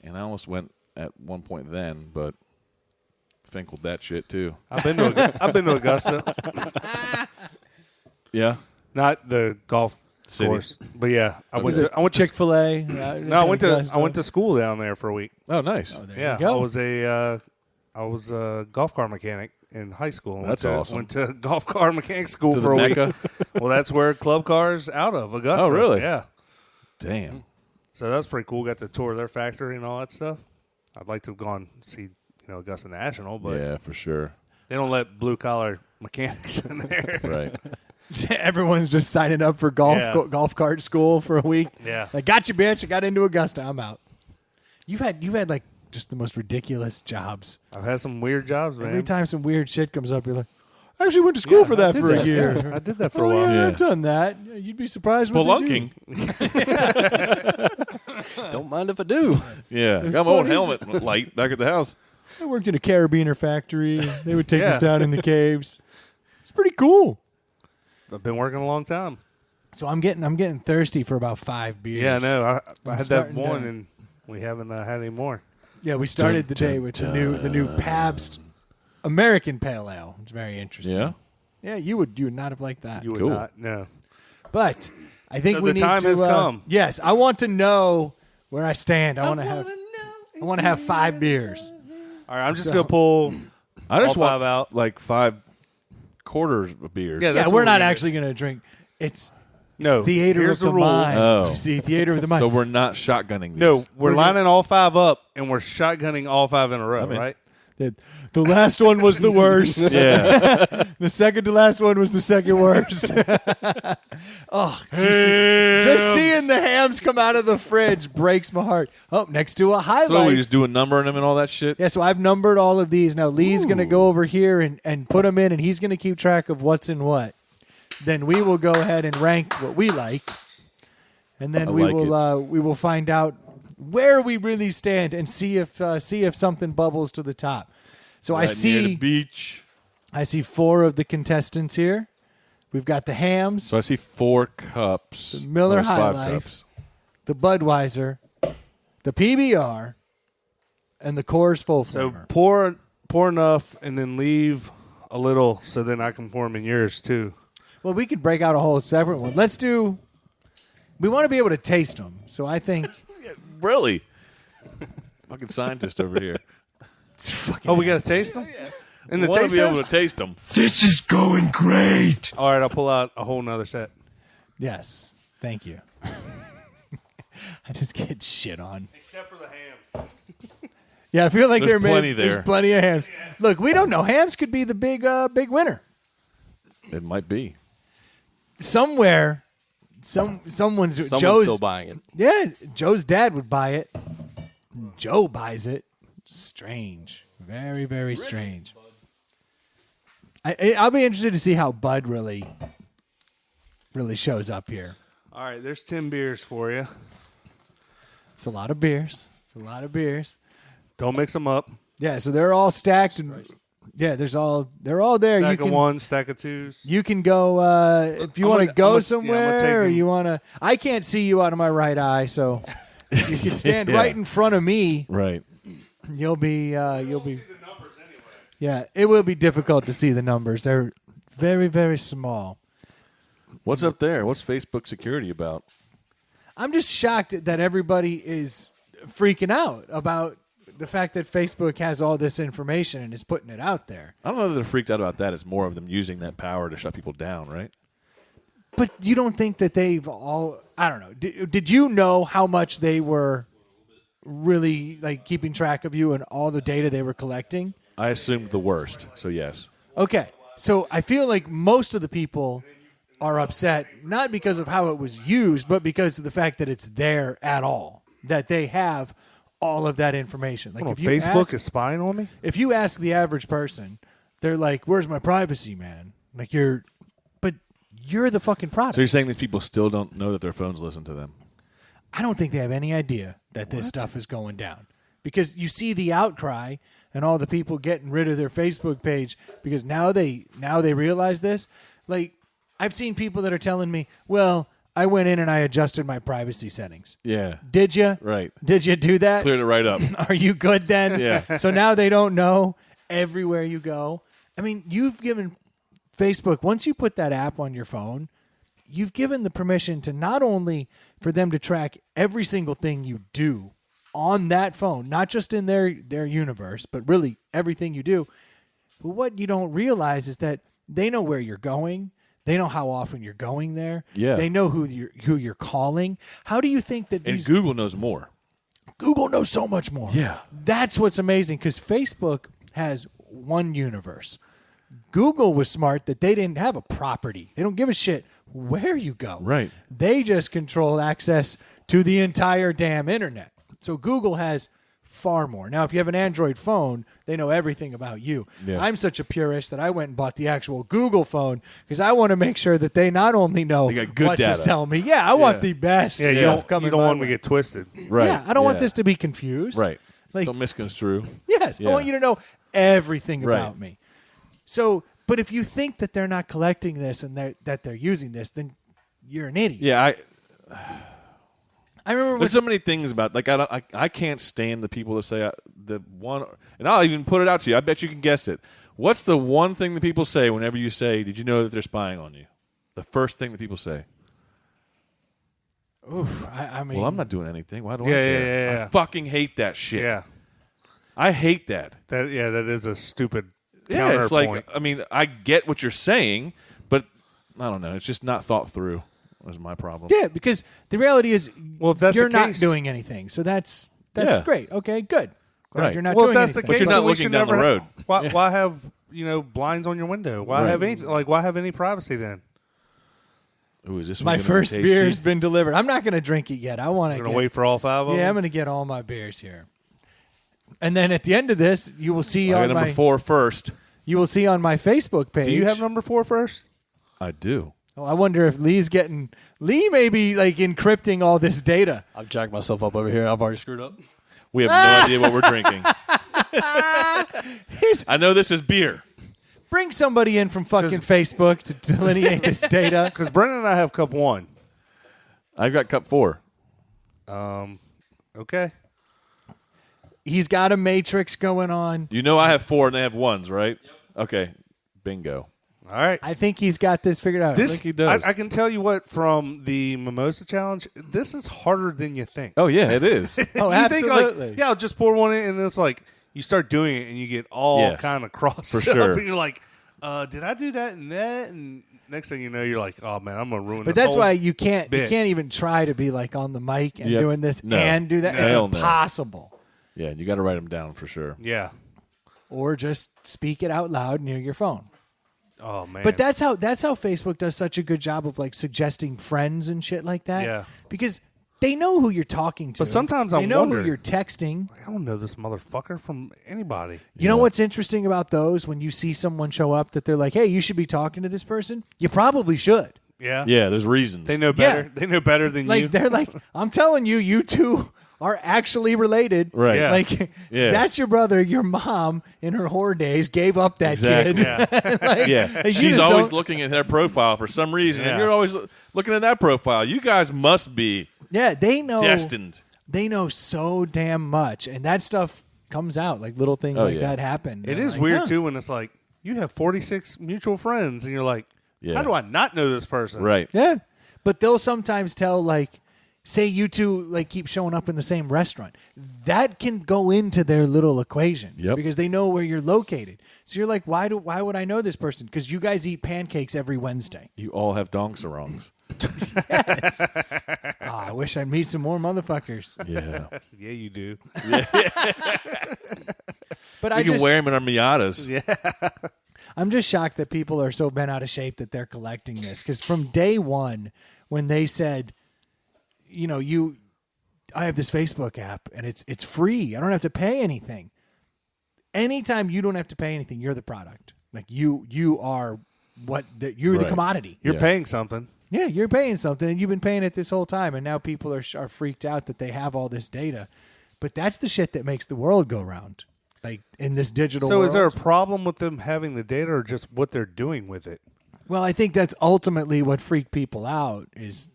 And I almost went at one point then, but finkled that shit, too. I've been to Augusta, Yeah? not the golf City. course, but yeah, I went Okay. to Chick-fil-A. no, I went to school down there for a week. Oh, nice. There Yeah, you go. I was a golf car mechanic in high school. That's awesome. Went to golf car mechanic school To for a the week. Mecca? Well, that's where Club Car's out of, Augusta. Oh, really? Yeah. Damn. So that's pretty cool. Got to tour their factory and all that stuff. I'd like to have gone see, Augusta National, but Yeah, for sure. they don't let blue collar mechanics in there. Right. Everyone's just signing up for golf cart school for a week. Yeah. Like, got you, bitch. I got into Augusta. I'm out. You've had like just the most ridiculous jobs. I've had some weird jobs, man. Every time some weird shit comes up, you're like, I actually went to school for that for a year. Yeah, I did that for Oh, a while. yeah, Yeah. I've done that. Yeah, you'd be surprised. what they do. Spelunking. Don't mind if I do. Yeah. Got my old funny. helmet light back at the house. I worked in a carabiner factory. They would take us Yeah. down in the caves. It's pretty cool. I've been working a long time. So I'm getting thirsty for about 5 beers. Yeah, I know. I had that starting one, to- and we haven't had any more. Yeah, we started the day with the new Pabst American Pale Ale. It's very interesting. Yeah. Yeah, you would not have liked that. You would Cool. not. No. But I think So we the need time to. has come. Yes, I want to know where I stand. I want to have 5 beers. All right, I'm just So- going to pull. I just All want 5 out. like 5 quarters of beers. Yeah, Yeah, that's we're what not we're gonna actually going to drink. It's No, theater here's of the the rules. mind. Oh. You see, theater of the mind. So we're not shotgunning these. No, we're We're lining all 5 up, and we're shotgunning all 5 in a row, I'm in. right? The last one was the worst. Yeah. The second to last one was the second worst. Just seeing the hams come out of the fridge breaks my heart. Oh, next to a highlight. So we just do a number on them and all that shit? Yeah, so I've numbered all of these. Now Lee's going to go over here and put them in, and he's going to keep track of what's in what. Then we will go ahead and rank what we like, and then I we like will find out where we really stand and see if something bubbles to the top. So Right near the I beach. see 4 of the contestants here. We've got the hams, So I see 4 cups. The Miller There's High 5 Life. cups. the Budweiser, the PBR, and the Coors Full So Flavor. pour enough, and then leave a little, so then I can pour them in yours too. Well, we could break out a whole separate one. Let's do. We want to be able to taste them, so I think Really? Fucking scientist over here. it's fucking. Oh, we got to taste them? In the Want to taste be able test? to taste them. This is going great. All right, I'll pull out a whole nother set. Yes, thank you. I just get shit on. Except for the hams. Yeah, I feel like There's plenty there. There's plenty of hams. Look, we don't know. Hams could be the big winner. It might be. Somewhere, someone's Someone's Joe's still buying it. Yeah, Joe's dad would buy it. Joe buys it. Strange. Very, very strange. I'll be interested to see how Bud really shows up here. All right, there's 10 beers for you. It's a lot of beers. Don't mix them up. Yeah, so they're all stacked. And, yeah, they're all there. Stack of 1, stack of 2s. You can go if you I'm want gonna- to go I'm gonna somewhere, take or them. you want to. I can't see you out of my right eye, so you can stand Yeah. right in front of me. Right. You'll be. Yeah, it will be difficult to see the numbers. They're very, very small. What's up there? What's Facebook security about? I'm just shocked that everybody is freaking out about the fact that Facebook has all this information and is putting it out there. I don't know that they're freaked out about that. It's more of them using that power to shut people down, right? But you don't think that they've all? I don't know. Did you know how much they were really like keeping track of you and all the data they were collecting? I assumed the worst, so yes. Okay, so I feel like most of the people are upset not because of how it was used, but because of the fact that it's there at all. That they have all of that information. Like if you Facebook is spying on me? if you ask the average person, they're like, "Where's my privacy, man?" Like you're the fucking product. So you're saying these people still don't know that their phones listen to them? I don't think they have any idea that this stuff is going down because you see the outcry and all the people getting rid of their Facebook page because now they realize this. Like I've seen people that are telling me, "Well, I went in and I adjusted my privacy settings." Yeah. Did you? Right. Did you do that? Cleared it right up. Are you good then? Yeah. So now they don't know everywhere you go. I mean, you've given Facebook, once you put that app on your phone, you've given the permission to not only for them to track every single thing you do on that phone, not just in their universe, but really everything you do. But what you don't realize is that they know where you're going. They know how often you're going there. Yeah. They know who you're calling. How do you think that And these Google knows more. Google knows so much more. Yeah. That's what's amazing because Facebook has one universe. Google was smart that they didn't have a property. They don't give a shit where you go. Right. They just control access to the entire damn internet. So Google has far more. Now, if you have an Android phone, they know everything about you. Yeah. I'm such a purist that I went and bought the actual Google phone because I want to make sure that they not only know They got good what data. to sell me. Yeah, I want the best. Yeah, stuff coming you don't my want them way. to get twisted. Right. Yeah, I don't want this to be confused. Right. Like, Don't misconstrue. yes, Yeah. I want you to know everything Right. about me. So, but if you think that they're not collecting this and that they're using this, then you're an idiot. Yeah, I remember there's so many things about I can't stand the people that say the one, and I'll even put it out to you. I bet you can guess it. What's the one thing that people say whenever you say, "Did you know that they're spying on you?" The first thing that people say. I mean, Well, I'm not doing anything. Why do I Yeah, care? yeah. I fucking hate that shit. Yeah, I hate that. that is a stupid. Yeah, it's counterpoint. like, I mean, I get what you're saying, but I don't know. It's just not thought through. Is my problem. yeah, because the reality is, Well, if that's you're the not case- doing anything. So that's Yeah. great. Okay, good. Glad Right. you're not Well, doing if that's the anything. case, you're not then we looking should down the never road. Why have blinds on your window? Why Right. have anything? Like, why have any privacy then? Ooh, is this one My gonna be first tasty? beer's been delivered. I'm not going to drink it yet. I want to You're gonna wait for all five of them. Yeah, I'm going to get all my beers here. And then at the end of this, you will see I got on number my 4 first. you will see on my Facebook page. Do you have number 4 first? I do. Oh, I wonder if Lee may be like encrypting all this data. I've jacked myself up over here. I've already screwed up. We have no idea what we're drinking. I know this is beer. Bring somebody in from fucking Facebook to delineate this data. Because Brendan and I have cup 1. I've got cup 4. Okay. He's got a matrix going on. You know I have 4 and they have 1s, right? Yep. Okay. Bingo. All right. I think he's got this figured out. This think he does. I can tell you what from the Mimosa Challenge. This is harder than you think. Oh, yeah, it is. Oh, you think absolutely. like, yeah, I'll just pour one in, and it's like you start doing it, and you get all Yes. kind of crossed For up, sure. and you're like, did I do that and that? And next thing you know, you're like, oh man, I'm gonna ruin. But this that's whole why you can't bit. even try to be like on the mic and Yep. doing this No. and do that. It's Hell no. impossible. Yeah, you got to write them down for sure. Yeah. Or just speak it out loud near your phone. Oh man. But that's how Facebook does such a good job of like suggesting friends and shit like that. Yeah. Because they know who you're talking to. But sometimes I they know wonder- who you're texting. I don't know this motherfucker from anybody. You know what's interesting about those when you see someone show up that they're like, "Hey, you should be talking to this person." You probably should. Yeah. Yeah, there's reasons. They know better. Yeah. They know better than Like you. they're like, "I'm telling you, you two are actually related." Right. Yeah. Like Yeah. that's your brother. Your mom in her whore days gave up that Exactly. kid. Yeah. Like, Yeah, you she's just always don't- looking at their profile for some reason, and Yeah. you're always looking at that profile. You guys must be Yeah, they know. destined. They know so damn much, and that stuff comes out. Like little things Oh, like yeah. that happen. It They're is like, weird huh. too when it's like you have 46 mutual friends, and you're like, Yeah. how do I not know this person? Right. Yeah, but they'll sometimes tell like, say you two like keep showing up in the same restaurant. That can go into their little equation Yep. because they know where you're located. So you're like, why would I know this person? Because you guys eat pancakes every Wednesday. You all have donks-a-rongs. I wish I'd meet some more motherfuckers. Yeah. Yeah, you do. But We can wear them in our Miatas. Yeah. I'm just shocked that people are so bent out of shape that they're collecting this. Because from day one, when they said, you know, I have this Facebook app and it's free. I don't have to pay anything. Anytime you don't have to pay anything, you're the product. Like you are you're the Right. commodity. You're Yeah. paying something. Yeah, you're paying something, and you've been paying it this whole time, and now people are freaked out that they have all this data. But that's the shit that makes the world go round, like in this digital So world. is there a problem with them having the data or just what they're doing with it? Well, I think that's ultimately what freaked people out is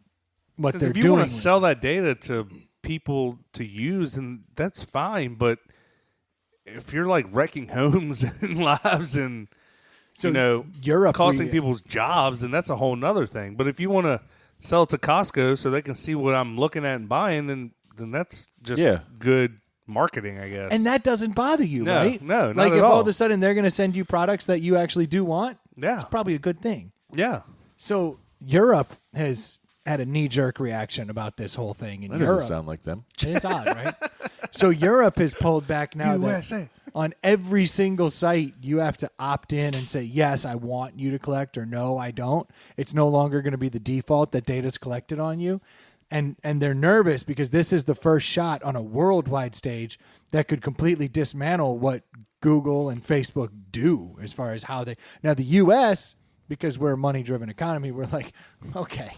what Because they're if you doing. want to with sell that data to people to use, and that's fine, but if you're like wrecking homes and lives and Europe, costing people's jobs, and that's a whole nother thing. But if you want to sell it to Costco so they can see what I'm looking at and buying, then that's just Yeah. good marketing, I guess. And that doesn't bother you, No, right? no, not like at if all. all of a sudden they're going to send you products that you actually do want, Yeah. it's probably a good thing. Yeah. So Europe has had a knee-jerk reaction about this whole thing. In That Europe, doesn't sound like them. it's odd, right? So Europe has pulled back now USA. that on every single site you have to opt in and say, yes, I want you to collect, or no, I don't. It's no longer going to be the default that data's collected on you. And they're nervous because this is the first shot on a worldwide stage that could completely dismantle what Google and Facebook do as far as how they... Now, the U.S., because we're a money-driven economy, we're like, okay,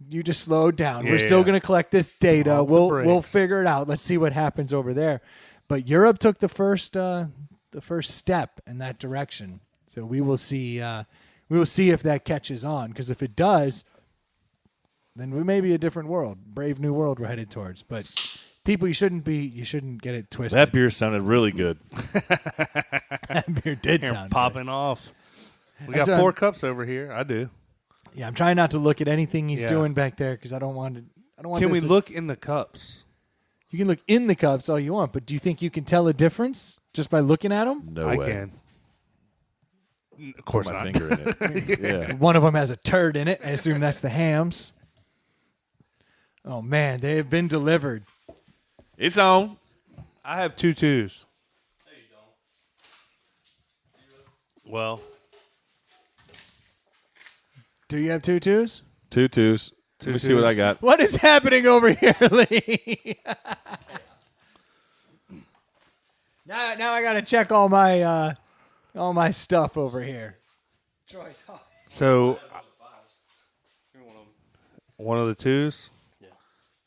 you just slowed down. We're still going to collect this data. We'll figure it out. Let's see what happens over there. But Europe took the first step in that direction. So we will see if that catches on, because if it does, then we may be a different world, brave new world we're headed towards. But people, you shouldn't get it twisted. That beer sounded really good. That beer did sound popping good. off. We That's got 4 cups over here. I do. Yeah, I'm trying not to look at anything he's doing back there because I don't want to. Can we look in the cups? You can look in the cups all you want, but do you think you can tell a difference just by looking at them? No I way. can. Of Put course my not. finger in it. Yeah. One of them has a turd in it. I assume that's the hams. Oh, man, they have been delivered. It's on. I have 2 2s. No, you don't. Well, Do you have 2 2s? 2 2s. Let me see what I got. What is happening over here, Lee? Now I got to check all my stuff over here. Troy, talk. so one of the 2s? Yeah.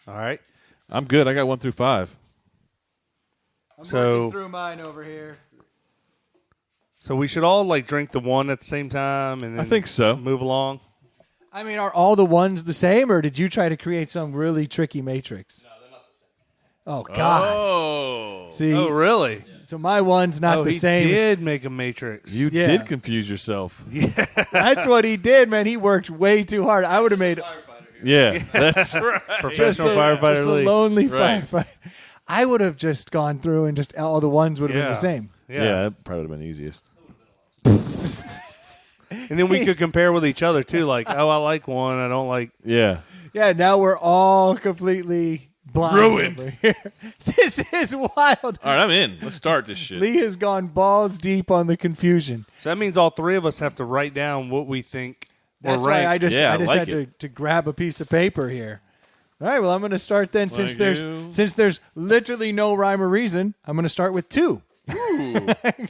All right. I'm good. I got 1 through 5. I'm So- working through mine over here. So we should all like drink the one at the same time and then I think so. move along. I mean, are all the ones the same, or did you try to create some really tricky matrix? No, they're not the same. Oh, God. Oh. See, Oh, really? so my one's not the he same. did make a matrix. You Yeah. did confuse yourself. That's what he did, man. He worked way too hard. I would have made Yeah. That's right. Professional firefighter just a league. lonely Right. firefighter. I would have just gone through and just all the ones would have been Yeah. the same. Yeah, that probably would have been easiest. And then we could compare with each other too, like, oh, I like one, I don't like. Yeah. Yeah, now we're all completely blind. Ruined. Over here. This is wild. All right, I'm in. Let's start this shit. Lee has gone balls deep on the confusion. So that means all 3 of us have to write down what we think. That's we're why I ranked. just Yeah, I like had it. to grab a piece of paper here. All right, well, I'm going to start then since Thank you. there's literally no rhyme or reason. I'm going to start with 2.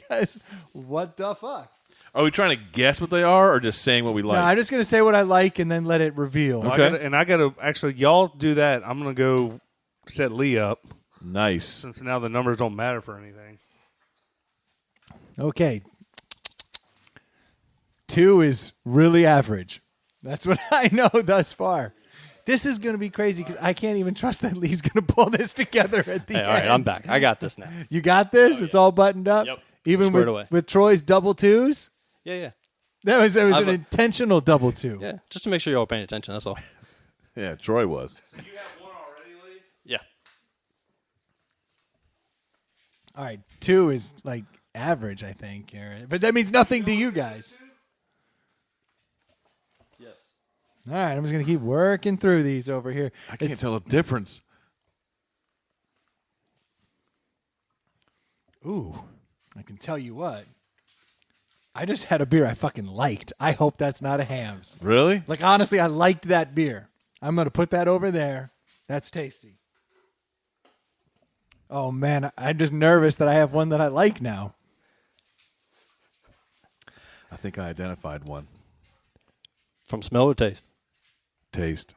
Guys, what the fuck? Are we trying to guess what they are or just saying what we like? No, I'm just going to say what I like and then let it reveal. Okay. I gotta actually, y'all do that. I'm gonna go set Lee up Nice. since now the numbers don't matter for anything. Okay. 2 is really average. That's what I know thus far. This is going to be crazy because I can't even trust that Lee's going to pull this together at the Hey, end. all right, I'm back. I got this now. You got this? It's all buttoned up? Yep. Even Squared away. with Troy's double 2s? Yeah. That was an I've- intentional double 2. Yeah. Just to make sure you're all paying attention. That's all. Yeah, Troy was. You have one already, Lee? Yeah. All right, 2 is like average, I think. Aaron. But that means nothing to you guys. Yes. All right, I'm just going to keep working through these over here. I can't tell a difference. Ooh, I can tell you what. I just had a beer I fucking liked. I hope that's not a Hams. Really? Like, honestly, I liked that beer. I'm going to put that over there. That's tasty. Oh, man, I'm just nervous that I have one that I like now. I think I identified one. From smell or taste? Taste.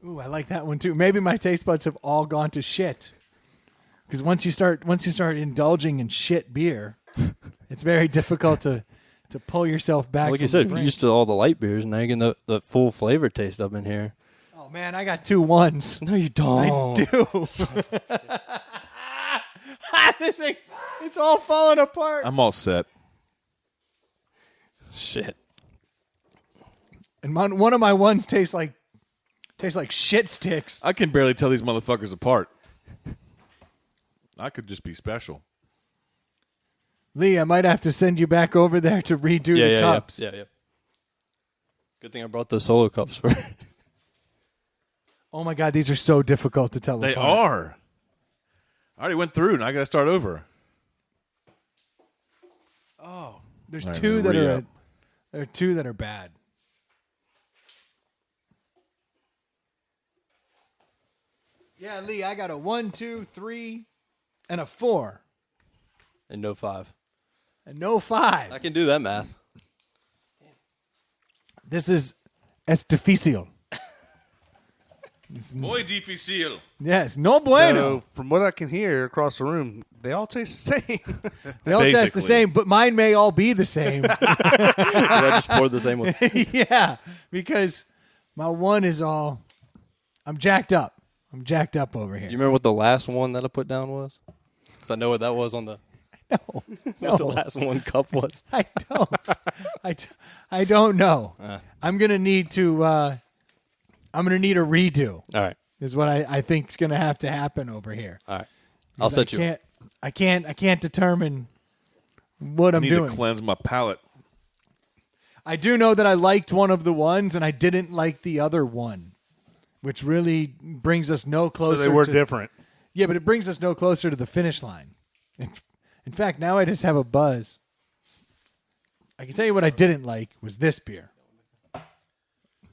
Ooh, I like that one, too. Maybe my taste buds have all gone to shit. Because once you start indulging in shit beer, it's very difficult to pull yourself back. Like you from said, the you're brink. used to all the light beers, and now you're getting the full flavor taste up in here. Oh man, I got 2 1s. No, you don't. I do. This thing, it's all falling apart. I'm all set. Shit. And one of my ones tastes like shit sticks. I can barely tell these motherfuckers apart. I could just be special. Lee, I might have to send you back over there to redo the cups. Yeah. Good thing I brought those solo cups for. Oh my God, these are so difficult to tell They apart. are. I already went through, and I got to start over. There's All right, two that re-up. there are two that are bad. Yeah, Lee, I got a 1, 2, 3, and a 4, And no 5. and no 5. I can do that math. This is es difícil. Muy difícil. Yes, no bueno. So, from what I can hear across the room, they all taste the same. They all taste the basically. same, but mine may all be the same. I just poured the same one. Yeah, because my one is all. I'm jacked up. I'm jacked up over here. Do you remember what the last one that I put down was? Because I know what that was on the. No, What the last one cup was. I don't. I don't know. I'm gonna need to. I'm gonna need a redo. All right. Is what I think is gonna have to happen over here. All right. I'll set you. I can't determine what I'm I need doing. to cleanse my palate. I do know that I liked one of the ones and I didn't like the other one, which really brings us no So closer. they were to, different. Yeah, but it brings us no closer to the finish line. In fact, now I just have a buzz. I can tell you what I didn't like was this beer.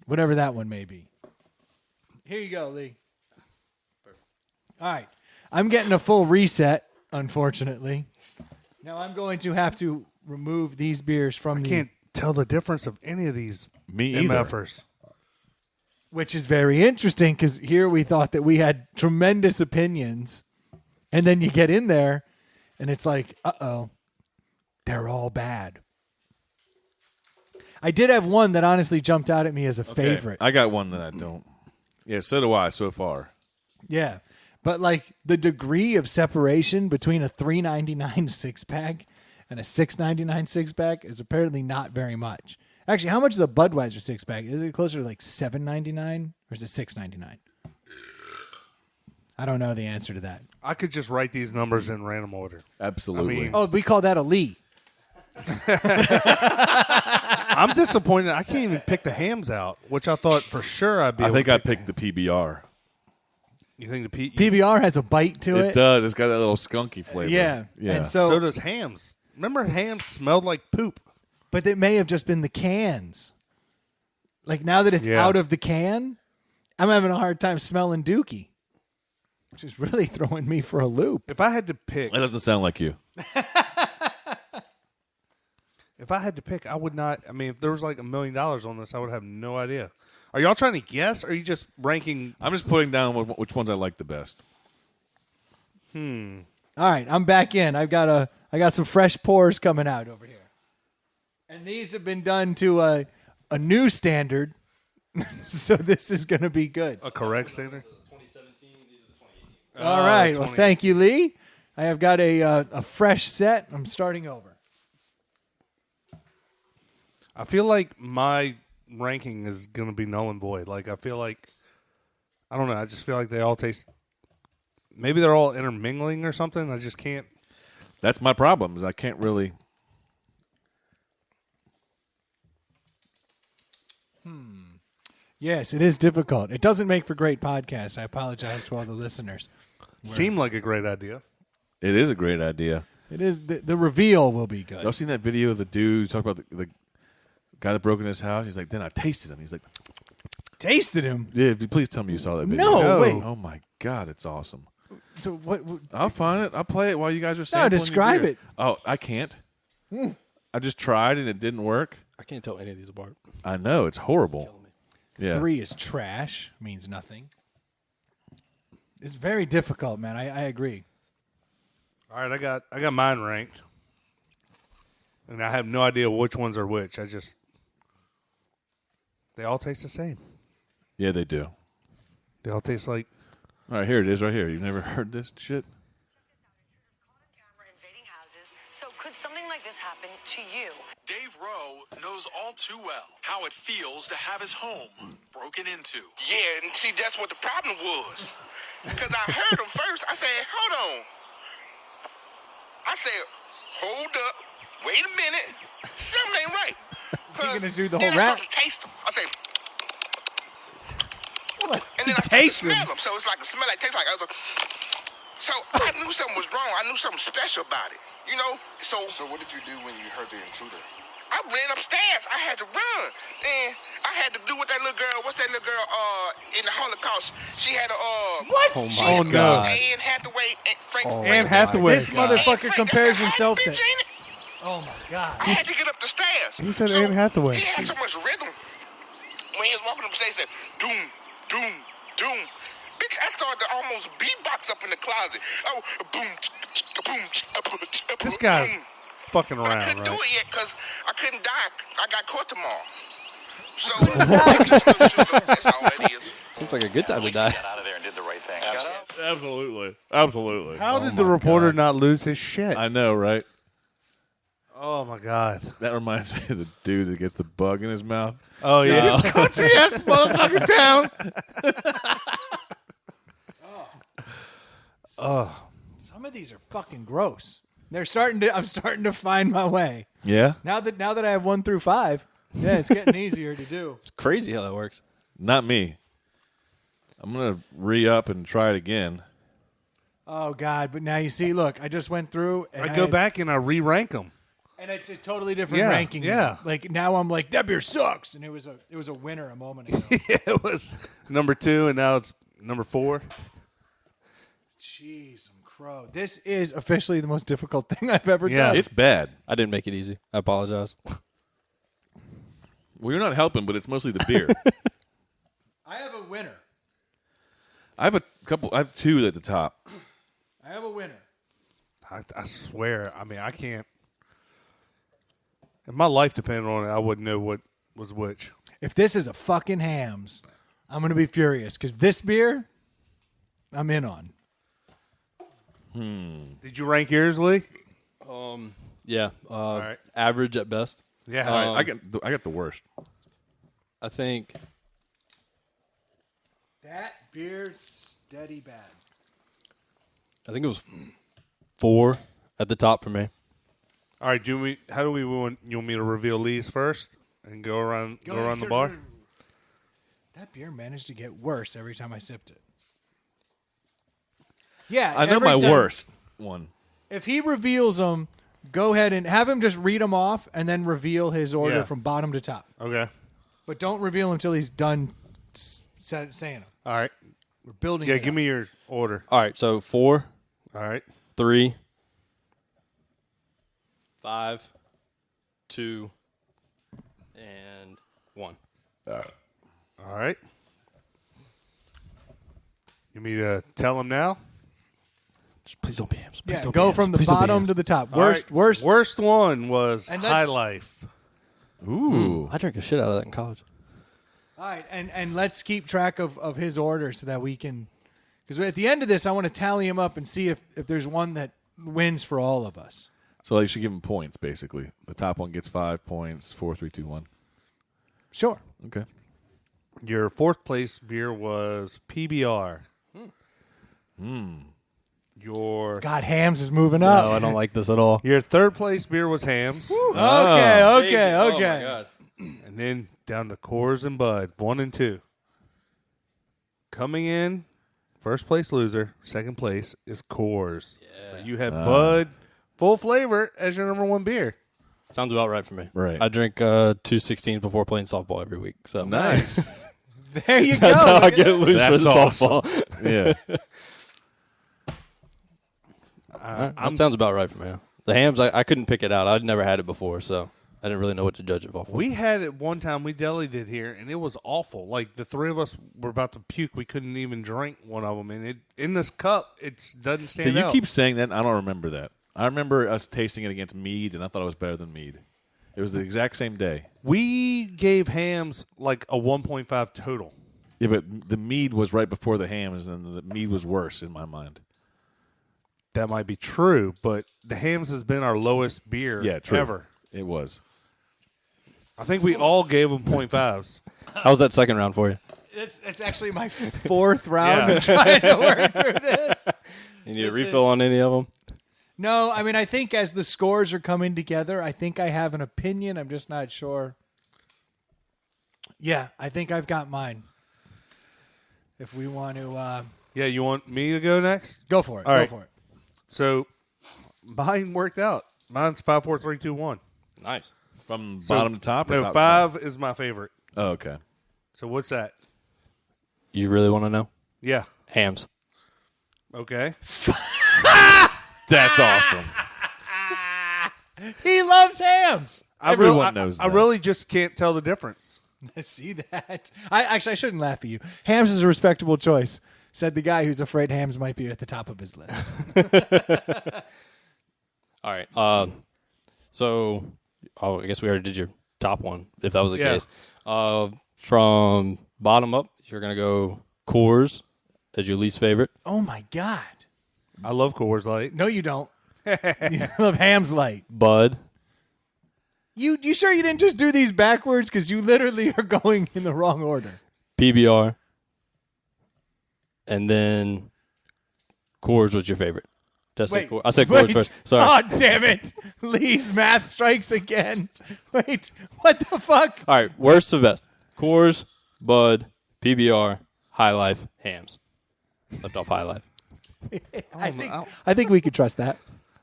Whatever that one may be. Here you go, Lee. All right. I'm getting a full reset, unfortunately. Now I'm going to have to remove these beers from the... Can't tell the difference of any of these Me either. MFers. Which is very interesting because here we thought that we had tremendous opinions. And then you get in there and it's like, uh-oh, they're all bad. I did have one that honestly jumped out at me as a favorite. I got one that I don't. Yeah, so do I so far. Yeah. But like the degree of separation between a $3.99 six-pack and a $6.99 six-pack is apparently not very much. Actually, how much is a Budweiser six-pack? Is it closer to like $7.99 or is it $6.99? I don't know the answer to that. I could just write these numbers in random order. Absolutely. I mean- Oh, we call that a Lee. I'm disappointed. I can't even pick the hams out, which I thought for sure I'd be. I able think to I picked the PBR. You think the PBR has a bite to It it. does. It's got that little skunky flavor. Yeah. Yeah. And So does hams. Remember, hams smelled like poop. But it may have just been the cans. Like now that it's Yeah. out of the can, I'm having a hard time smelling Dookie, which is really throwing me for a loop. If I had to pick, That doesn't sound like you. I would not. I mean, if there was like $1 million on this, I would have no idea. Are y'all trying to guess? Or are you just ranking? I'm just putting down which ones I like the best. All right, I'm back in. I got some fresh pours coming out over here, and these have been done to a new standard, so this is going to be good. A correct standard? All right, well, 20. thank you, Lee. I have got a fresh set. I'm starting over. I feel like my ranking is going to be null and void. Like, I feel like, I don't know. I just feel like they all taste, maybe they're all intermingling or something. I just can't. That's my problem. Is I can't really. Yes, it is difficult. It doesn't make for great podcast. I apologize to all the listeners. Seem like a great idea. It is a great idea. It is the reveal will be good. Y'all seen that video of the dude talk about the guy that broke in his house? He's like, then I tasted him. He's like, Tasted him. yeah, please tell me you saw that video. No, wait. Oh my God, it's awesome. So what? I'll find it. I'll play it while you guys are No, sampling. your describe beer. it. Oh, I can't. I just tried and it didn't work. I can't tell any of these apart. I know it's horrible. Yeah. 3 is trash. Means nothing. It's very difficult, man. I agree. All right, I got mine ranked. And I have no idea which ones are which. They all taste the same. Yeah, they do. They all taste like, All right, here it is right here. You've never heard this shit? Invading houses. So could something like this happen to you? Dave Rowe knows all too well how it feels to have his home broken into. Yeah, and see, that's what the problem was. Because I heard him first. I said, hold on. I said, hold up, wait a minute, something ain't right. Is he gonna do the whole then I rap? start to taste them. I say, What? and then I start to Taste smell him. them. So it's like a smell like tastes like other. So I knew something was wrong. I knew something special about it. You know. So what did you do when you heard the intruder? I ran upstairs. I had to run. And I had to do what that little girl. What's that little girl? In the Holocaust, she had a What? She Oh, had no. Anne Hathaway and Frank. Anne Hathaway. This motherfucker compares himself to. Bitch, ain't it? Oh my god. I had to get up the stairs. He said Anne Hathaway. He had so much rhythm. When he was walking up the stairs, he said, doom, doom, doom. Bitch, I started to almost beatbox up in the closet. Oh, boom, boom, boom. This guy's fucking But around, I couldn't do right? it yet because I couldn't die. I got caught tomorrow. So, that's all that is. Seems like a good time to At least he die. got out of there and did the right thing. Absolutely. How did the reporter not lose his shit? I know, right? Oh my god. That reminds me of the dude that gets the bug in his mouth. Oh yeah. This country ass motherfucking town. Oh. Some of these are fucking gross. I'm starting to find my way. Yeah? Now that I have 1 through 5, yeah, it's getting easier to do. It's crazy how that works. Not me. I'm going to re-up and try it again. Oh god, but now you see, look, I just went through and I go back and I re-rank them. and it's a totally different Yeah, ranking. yeah. now. Like now I'm like, that beer sucks, and it was a winner a moment ago. It was number 2 and now it's number 4. Jeez, I'm crow. This is officially the most difficult thing I've ever Yeah. done. It's bad. I didn't make it easy. I apologize. Well, you're not helping, but it's mostly the beer. I have a winner. I have 2 at the top. I have a winner. I swear. I mean, I can't. If my life depended on it, I wouldn't know what was which. If this is a fucking hams, I'm going to be furious because this beer, I'm in on. Did you rank yours, Lee? Yeah. right. Average at best. Yeah. All right, I got the worst. I think That beer's steady bad. it was 4 at the top for me. All right. How do we want? You want me to reveal Lee's first and go around the bar? That beer managed to get worse every time I sipped it. Yeah, I know every my time. worst one. If he reveals them, go ahead and have him just read them off and then reveal his order Yeah. from bottom to top. Okay. But don't reveal until he's done saying them. All right. We're building. Yeah. it Give up. me your order. All right, so 4, All right. 3, 5, 2, and 1. All right. You want me to tell him now? Just please don't be hams. Please Yeah, don't go be from hams. the Please don't be bottom hams. to the top. All right. Worst one was And High let's- Life. Ooh. I drank a shit out of that in college. All right, and let's keep track of his order so that we can, because at the end of this, I want to tally him up and see if there's one that wins for all of us. So you should give them points, basically. The top one gets 5 points, 4, 3, 2, 1. Sure. Okay. Your 4th place beer was PBR. Your God, Hams is moving up. No, I don't like this at all. your 3rd place beer was Hams, Okay, Oh okay. my God. and then down to Coors and Bud, 1 and 2. Coming in, 1st place loser. 2nd place is Coors. So you had Bud Full Flavor as your number 1 beer. Sounds about right for me. Right. I drink 216 before playing softball every week. So Nice. There you That's go. how I Look at get it. loose That's for the awesome. softball. Yeah. That sounds about right for me. The hams, I couldn't pick it out. I'd never had it before, so I didn't really know what to judge it off of. We had it one time, we delied it here, and it was awful. Like, the 3 of us were about to puke. We couldn't even drink one of them. And in this cup, it doesn't So stand you out. keep saying that, and I don't remember that. I remember us tasting it against mead, and I thought it was better than mead. It was the exact same day. We gave Hams like a 1.5 total. Yeah, but the mead was right before the hams, and the mead was worse in my mind. That might be true, but the Hams has been our lowest beer Yeah, true. ever. It was. I think we all gave them 0.5s. How was that second round for you? It's actually my 4th round Yeah. of trying to work through this. You need a This refill is- on any of them? No, I mean, I think as the scores are coming together, I think I have an opinion. I'm just not sure. Yeah, I think I've got mine. If we want to... Yeah, you want me to go next? Go for it. All Go right. for it. So, mine worked out. Mine's 5, 4, 3, 2, 1. Nice. From bottom to top? Or No, top to 5 is my favorite. bottom? Oh, okay. So, what's that? You really want to know? Yeah. Hams. Okay. That's awesome. He loves hams. Everyone knows I that. really just can't tell the difference. I see that. I shouldn't laugh at you. Hams is a respectable choice, said the guy who's afraid hams might be at the top of his list. All right. So, I guess we already did your top one, if that was the Yeah. case. From bottom up, you're going to go Coors as your least favorite. Oh, my God. I love Coors Light. No, you don't. You love Hams Light. Bud. You sure you didn't just do these backwards? Because you literally are going in the wrong order. PBR. And then Coors was your favorite. I said Coors first. Sorry. Oh, damn it. Lee's math strikes again. Wait, what the fuck? All right, worst to best. Coors, Bud, PBR, High Life, Hams. Left off High Life. I think we could trust that.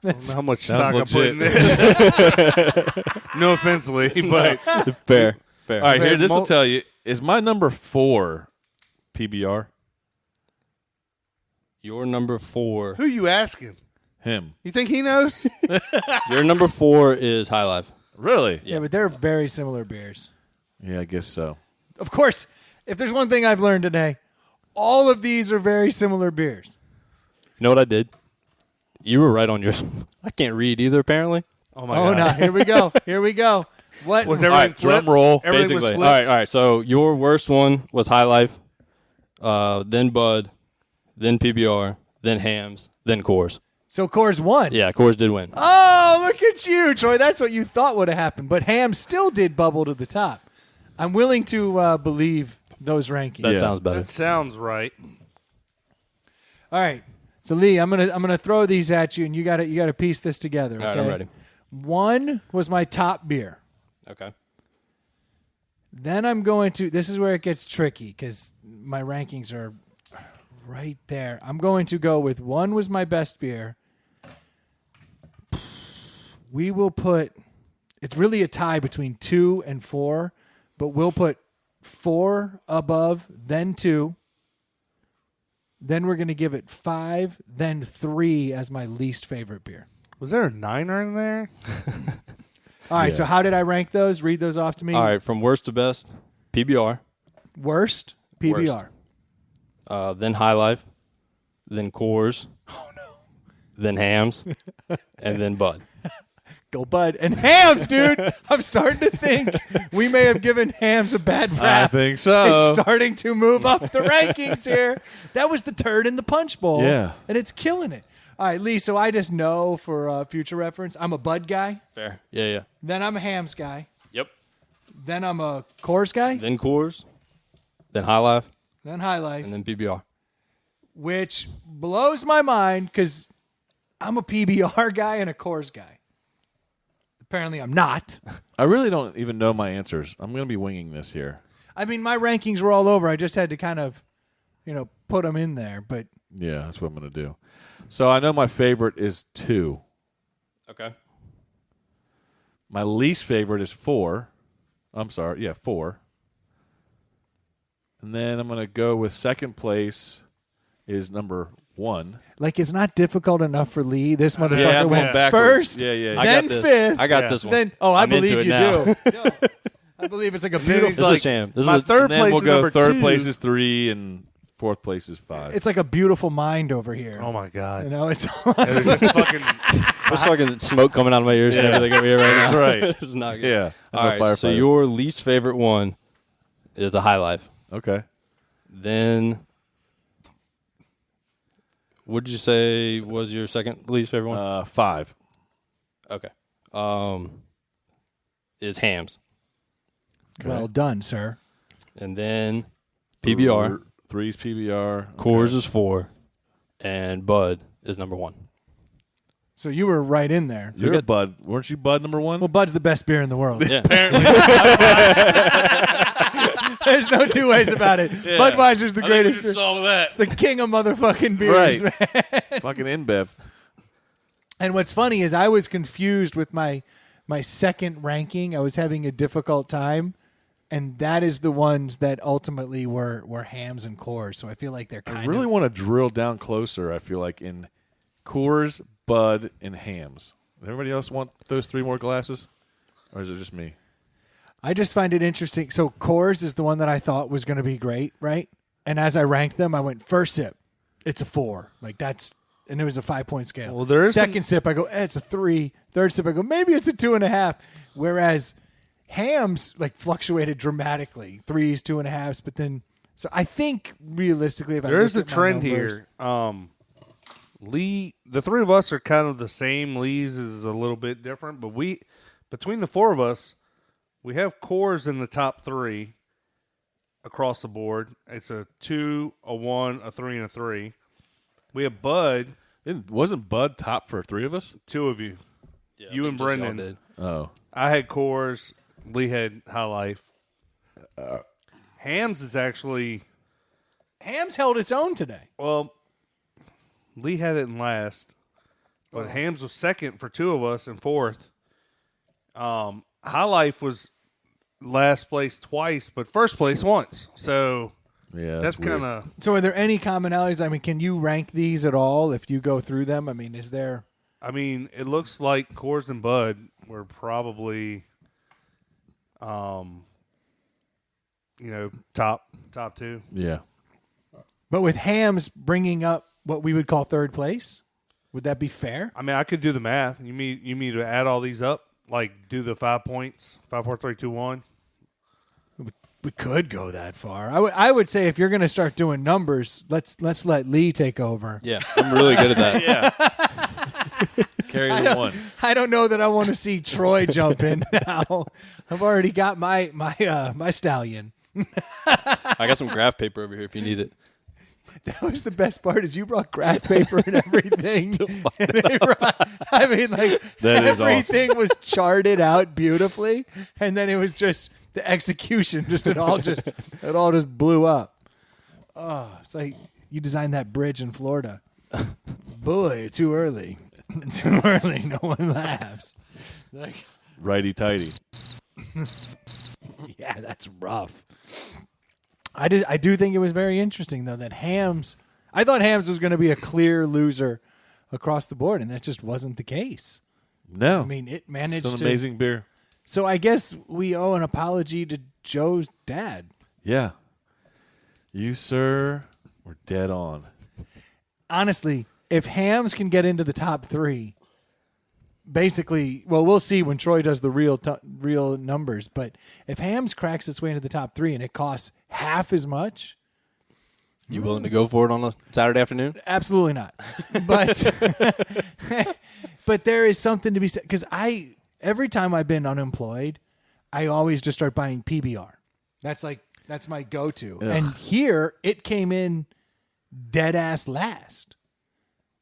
I don't know how much Sounds stock I put in legit. this. No offense, Lee, but Fair. All right, here, this will Mul- tell you. Is my number 4 PBR? Your number 4. who you asking? Him. You think he knows? Your number 4 is High Life. Really? Yeah, but they're very similar beers. Yeah, I guess so. Of course, if there's one thing I've learned today, all of these are very similar beers. You know what I did? You were right on yours. I can't read either, apparently. Oh my Oh, god! no. Here we go. Here we go. What? Was All everything right, flipped? drum roll. Everything was Basically. flipped? All right. So your worst one was High Life, then Bud, then PBR, then Hams, then Coors. So Coors won. Yeah, Coors did win. Oh, look at you, Troy. That's what you thought would have happened. But Ham still did bubble to the top. I'm willing to believe those rankings. That Yeah. sounds better. That sounds right. All right. So Lee, I'm gonna throw these at you, and you got to piece this together. Okay? All right, I'm ready. 1 was my top beer. Okay. Then I'm going to. This is where it gets tricky because my rankings are right there. I'm going to go with 1 was my best beer. We will put. It's really a tie between 2 and 4, but we'll put 4 above, then 2. Then we're going to give it 5, then 3 as my least favorite beer. Was there a 9er in there? All right, Yeah. so how did I rank those? Read those off to me. All right, from worst to best, PBR, Worst, PBR. then High Life, then Coors. Oh, no. Then Hams, and then Bud. Go Bud. And Hams, dude. I'm starting to think we may have given Hams a bad rap. I think so. It's starting to move up the rankings here. That was the turd in the punch bowl. Yeah. And it's killing it. All right, Lee, so I just know for future reference, I'm a Bud guy. Fair. Yeah. Then I'm a Hams guy. Yep. Then I'm a Coors guy. Then Coors, then High Life, Then High Life. and then PBR. Which blows my mind because I'm a PBR guy and a Coors guy. Apparently I'm not. I really don't even know my answers. I'm going to be winging this here. I mean, my rankings were all over. I just had to kind of, put them in there. But Yeah, that's what I'm going to do. So I know my favorite is 2. Okay. My least favorite is 4. I'm sorry. Yeah, 4. And then I'm going to go with second place is number 1. like, it's not difficult enough for Lee. This motherfucker Yeah, I'm went going backwards. first, Yeah. I then got this. fifth. I got this one. Then I'm believe into it you now. do. No, I believe it's like a He's beautiful. This is like, a sham. This my is third And then place we'll is go number third 2. place is 3 and fourth place is 5. It's like a beautiful mind over here. Oh my god! It's There's just fucking. There's fucking smoke coming out of my ears and everything over here right now. That's right. This is not good. Yeah. I'm All a right. So firefighter. your least favorite one is a High Life. Okay. Then, what did you say was your second least favorite one? 5. Okay. Is Hams, well done, sir. and then PBR. 3's PBR. Coors is 4, and Bud is number 1. So you were right in there. You're a Bud. Weren't you Bud number one? Well, Bud's the best beer in the world. Yeah. There's no two ways about it. Budweiser's the greatest. just solved that. It's the king of motherfucking beers, Right. man. Fucking InBev. And what's funny is I was confused with my second ranking. I was having a difficult time, and that is the ones that ultimately were Hams and Coors. So I feel like they're kind I really of want to drill down closer, I feel like, in Coors, Bud, and Hams. Does everybody else want those 3 more glasses? Or is it just me? I just find it interesting. So Coors is the one that I thought was going to be great, right? And as I ranked them, I went first sip, it's a 4. Like that's, and it was a 5-point scale. Well, there is second sip, I go, it's a 3. Third sip, I go, maybe it's a 2.5. Whereas Hams like fluctuated dramatically, 3s, 2.5s, but then. So I think realistically, if There's I a look at my trend numbers, here. Lee, the 3 of us are kind of the same. Lee's is a little bit different, but between the 4 of us, we have Coors in the top 3 across the board. It's a 2, a 1, a 3, and a 3. We have Bud. Wasn't Bud top for 3 of us? 2 of you. Yeah, You I and think just y'all Brendan. did. Oh. I had Coors. Lee had High Life. Hams is actually, Hams held its own today. well, Lee had it in last, but Hams was second for 2 of us and fourth. High Life was last place twice, but first place once. So Yeah, that's weird. kind of. So are there any commonalities? I mean, can you rank these at all if you go through them? I mean, is there? I mean, it looks like Coors and Bud were probably, top 2. Yeah. But with Hams bringing up what we would call third place, would that be fair? I mean, I could do the math. You mean to add all these up, like do the 5 points, 5, 4, 3, 2, 1. We could go that far. I would say if you're going to start doing numbers, let's let Lee take over. Yeah, I'm really good at that. Carry the 1. I don't know that I want to see Troy jump in now. I've already got my stallion. I got some graph paper over here if you need it. That was the best part is you brought graph paper and everything. I mean, like That is everything was charted out beautifully, and then it was just the execution. It all just blew up. Oh, it's like you designed that bridge in Florida. Boy, too early. Too early. No one laughs. Like, Righty tighty. yeah, that's rough. I do think it was very interesting though that Hams. I thought Hams was going to be a clear loser across the board, and that just wasn't the case. No. I mean, it managed Some to. amazing beer. So I guess we owe an apology to Joe's dad. Yeah. You, sir, were dead on. Honestly, if Hams can get into the top 3, basically, well, we'll see when Troy does the real numbers. But if Hams cracks its way into the top 3 and it costs half as much, You willing to go for it on a Saturday afternoon? absolutely not. But but there is something to be said because every time I've been unemployed, I always just start buying PBR. That's my go-to. Ugh. And here it came in dead ass last.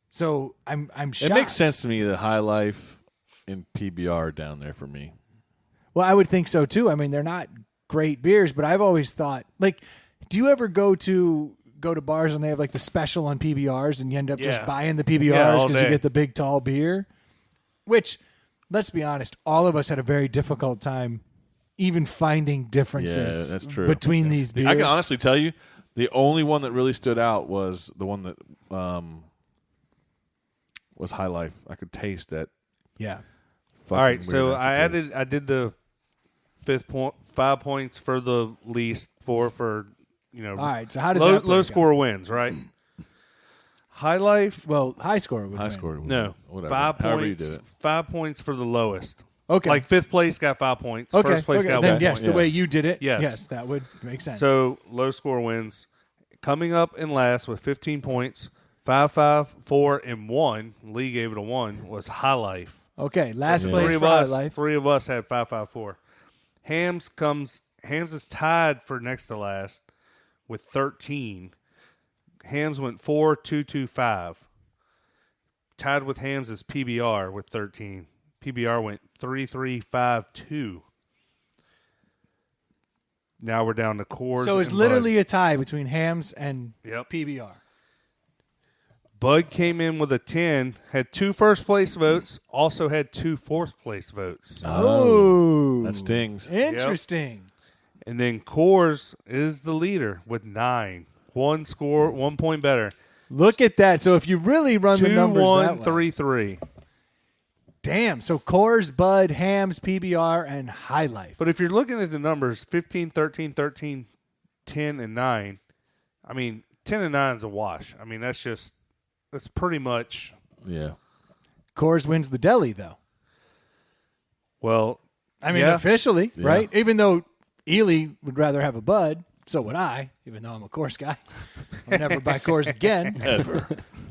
So I'm shocked. It makes sense to me that High Life and PBR are down there for me. Well, I would think so too. I mean, they're not great beers, but I've always thought like, do you ever go to bars and they have like the special on PBRs and you end up just buying the PBRs because you get the big tall beer? Which, let's be honest, all of us had a very difficult time even finding differences Yeah, that's true. between these beers. I can honestly tell you, the only one that really stood out was the one that was High Life. I could taste that. Yeah. All right, so I did the 5 points for the least, 4 for All right, so how does that low break score wins, right? High Life, Well, high score would High win. score. no, Whatever. 5 However you points. did it. 5 points for the lowest. Okay. Like 5th place got 5 points. Okay. First place okay. got Then 1 yes, point. the way you did it. Yes. Yes, that would make sense. So low score wins. Coming up in last with 15 points, 5, 5, 4, and 1. Lee gave it a 1. Was High Life. okay, last Yeah. place Three of for High us. Life. 3 of us had 5, 5, 4. Hams is tied for next to last with 13. Hams went 4, 2, 2, 5. tied with Hams is PBR with 13. PBR went 3-3-5-2. Now we're down to Coors. So it's and literally a tie between Hams and Yep. PBR. Bud came in with a 10, had 2 first-place votes, also had 2 fourth-place votes. Oh. That stings. Interesting. And then Coors is the leader with 9. 1 score, 1 point better. Look at that. So if you really run the numbers that way. 2-1-3-3. Damn. So Coors, Bud, Hams, PBR, and High Life. But if you're looking at the numbers, 15, 13, 13, 10, and 9, I mean, 10 and 9 is a wash. I mean, that's pretty much. Yeah. Coors wins the deli, though. Well, I mean, yeah. officially, Yeah. right? Even though Ely would rather have a Bud, so would I, even though I'm a Coors guy. I'll never buy Coors again. Ever.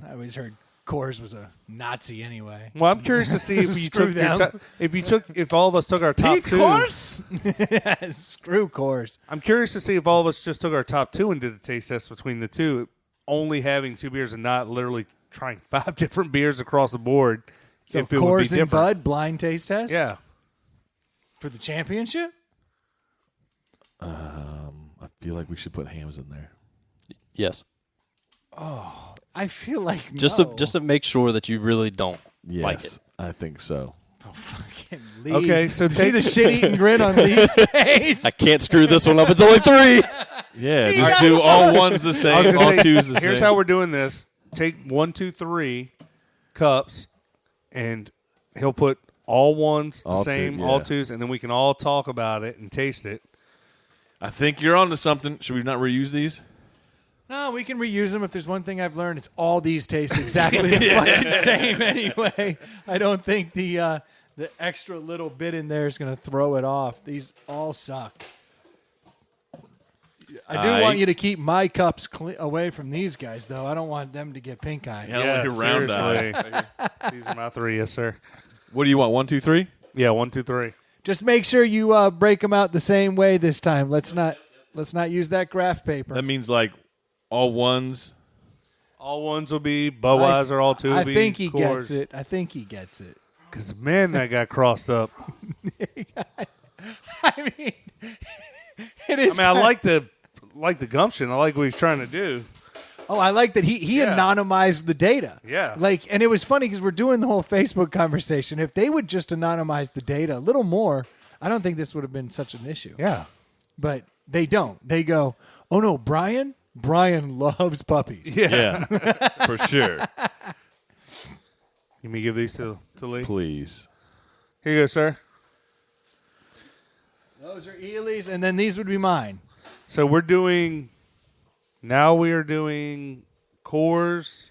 I always heard Coors was a Nazi anyway. Well, I'm curious to see if you Screw took them. if all of us took our top Pete 2. Coors? Screw Coors. I'm curious to see if all of us just took our top 2 and did a taste test between the two, only having 2 beers and not literally trying 5 different beers across the board. So if it would be Coors and different. Bud blind taste test? Yeah. For the championship? I feel like we should put Hams in there. Yes. I feel like Just no. to make sure that you really don't Yes, like it. I think so. Fucking Lee. Okay, so see the shit-eating grin on Lee's face? I can't screw this one up. It's only 3. Yeah, just do all ones the I was same, gonna all say, twos the same. here's how we're doing this. Take 1, 2, 3 cups, and he'll put all ones the All two, same, yeah. all twos, and then we can all talk about it and taste it. I think you're onto something. Should we not reuse these? No, we can reuse them. If there's one thing I've learned, it's all these taste exactly the fucking same anyway. I don't think the extra little bit in there is going to throw it off. These all suck. I do want you to keep my cups away from these guys, though. I don't want them to get pink eye. Yeah, I don't like your round eye. seriously. These are my 3, yes, sir. What do you want? 1, 2, 3? Yeah, 1, 2, 3. Just make sure you break them out the same way this time. Let's not use that graph paper. That means like all ones. All ones will be Budweiser, all 2 will I be think he Coors. gets it. I think he gets it. Because, man, that got crossed up. I mean, it is. I like the gumption. I like what he's trying to do. Oh, I like that he Yeah. anonymized the data. Yeah. And it was funny because we're doing the whole Facebook conversation. If they would just anonymize the data a little more, I don't think this would have been such an issue. Yeah. But they don't. They go, oh no, Brian loves puppies. Yeah, for sure. You may give these to Lee. Please. Here you go, sir. Those are Ely's, and then these would be mine. So we are doing Coors,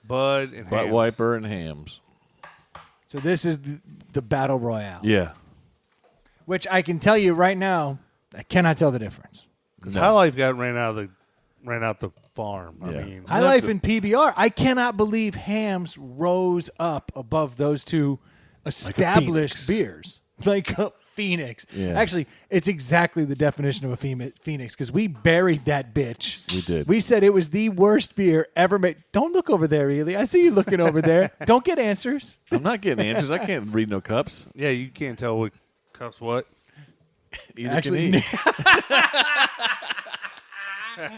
Bud, and Butt Hams. wiper and Hams. So this is the battle royale. Yeah. Which I can tell you right now, I cannot tell the difference. Because High Life ran out the farm. Yeah. I mean, High Life and PBR, I cannot believe Hams rose up above those two established beers. Like a phoenix. Yeah. Actually, it's exactly the definition of a phoenix because we buried that bitch. We did. We said it was the worst beer ever made. Don't look over there, Ely. I see you looking over there. Don't get answers. I'm not getting answers. I can't read no cups. yeah, you can't tell what cups what. Either Actually, can he.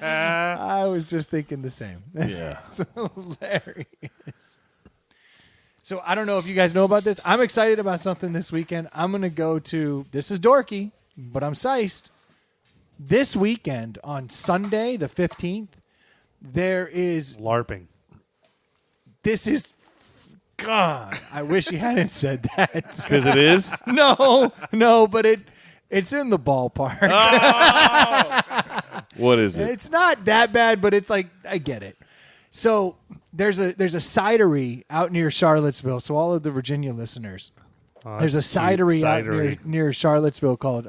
I was just thinking the same. Yeah. It's hilarious. So I don't know if you guys know about this. I'm excited about something this weekend. I'm going to go to, this is dorky, but I'm psyched. This weekend on Sunday, the 15th, there is, LARPing. this is, God, I wish he hadn't said that. Because it is? No, but it's in the ballpark. What is it? It's not that bad, but it's like I get it. So there's a cidery out near Charlottesville. So all of the Virginia listeners, there's a that's a cute cidery out cidery. near Charlottesville called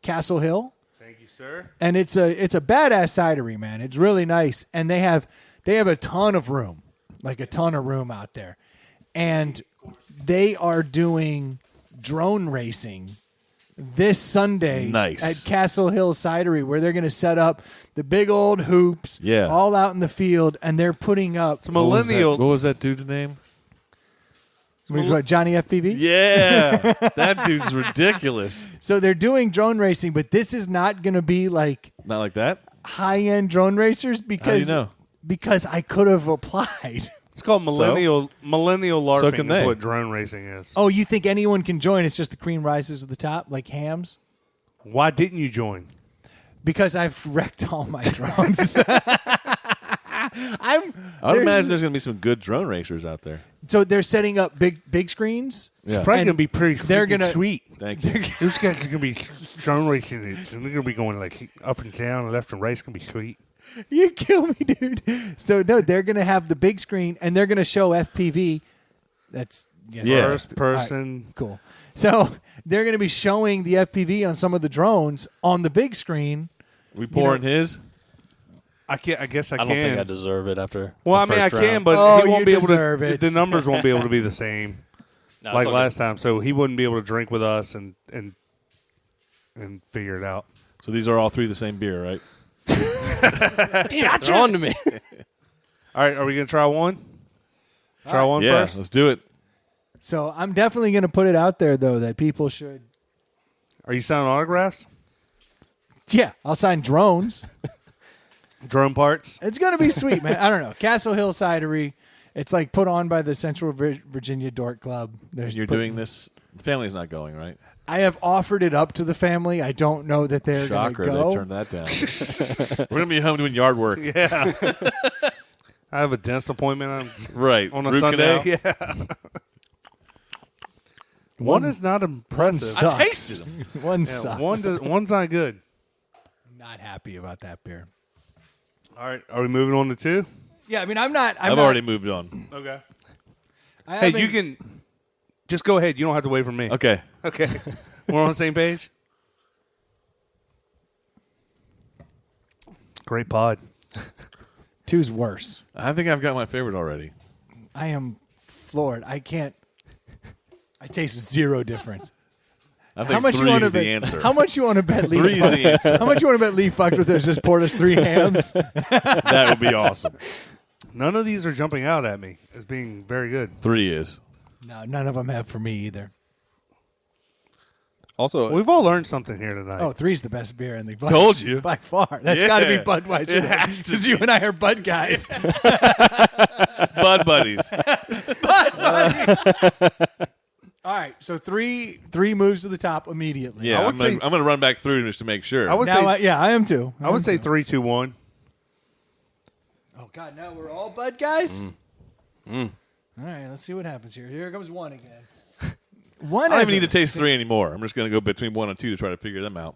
Castle Hill, Thank you, sir. and it's a badass cidery, man. It's really nice, and they have a ton of room, like a ton of room out there, and they are doing drone racing this Sunday Nice. at Castle Hill Cidery, where they're going to set up the big old hoops all out in the field, and they're putting up It's millennial. What was that dude's name? Johnny FPV? Yeah. That dude's ridiculous. So they're doing drone racing, but this is not going to be like Not like that? high-end drone racers because How do you know? because I could have applied. It's called millennial LARPing. So can is they. what drone racing is. Oh, you think anyone can join? It's just the cream rises to the top, like hams? Why didn't you join? Because I've wrecked all my drones. I would imagine there's going to be some good drone racers out there. So they're setting up big screens. Yeah. It's probably And going to be pretty they're gonna- sweet. Thank you. Those guys are going to be drone racing, and they're going to be going like up and down, left and right. It's going to be sweet. You kill me, dude. So no, they're going to have the big screen, and they're going to show FPV. That's Yeah. First person. cool. So they're going to be showing the FPV on some of the drones on the big screen. We pouring his? I guess I I can. don't think I deserve it after. Well, I the mean, I first can, round. but Oh, he won't you be able deserve to. it. The numbers won't be able to be the same No, like it's all last time. So he wouldn't be able to drink with us and figure it out. So these are all three the same beer, right? good. Damn, they're on to me. All right, are we gonna try one? Try one Yeah, first. let's do it. So I'm definitely going to put it out there, though, that people should. Are you signing autographs? Yeah, I'll sign drones. Drone parts. It's going to be sweet, man. I don't know. Castle Hill Cidery. It's like put on by the Central Virginia Dork Club. You're doing this. The family's not going, right? I have offered it up to the family. I don't know that they're going to Shocker, go. they turned that down. We're going to be home doing yard work. Yeah. I have a dentist appointment Right. on a Root Sunday. canal. Yeah. One is not impressive. sucks. I tasted them. One Yeah, sucks. one's not good. Not happy about that beer. All right, are we moving on to two? Yeah, I mean, I'm not. I've already moved on. Okay. I Hey, haven't- you can just go ahead. You don't have to wait for me. Okay. Okay. We're on the same page? Great pod. Two's worse. I think I've got my favorite already. I am floored. I can't. I taste zero difference. I think three want is to bet? the answer. How much you want to bet? Lee Three is the answer. How much you want to bet? Lee fucked with us. Just poured us 3 hams. That would be awesome. None of these are jumping out at me as being very good. 3 is. No, none of them have for me either. Also, We've all learned something here tonight. Oh, 3's the best beer in the bunch. Told you. By far. That's got to be Yeah. Budweiser. It has to Because you and I are Bud guys. Bud buddies. All right, so three moves to the top immediately. Yeah, would I'm say- going to run back through just to make sure. I would Now, say I am too. I would say 3, 2, 1. Oh God, no, we're all Bud guys. All right, let's see what happens here. Here comes one again. One. I don't has even need a to taste stick- 3 anymore. I'm just going to go between 1 and 2 to try to figure them out.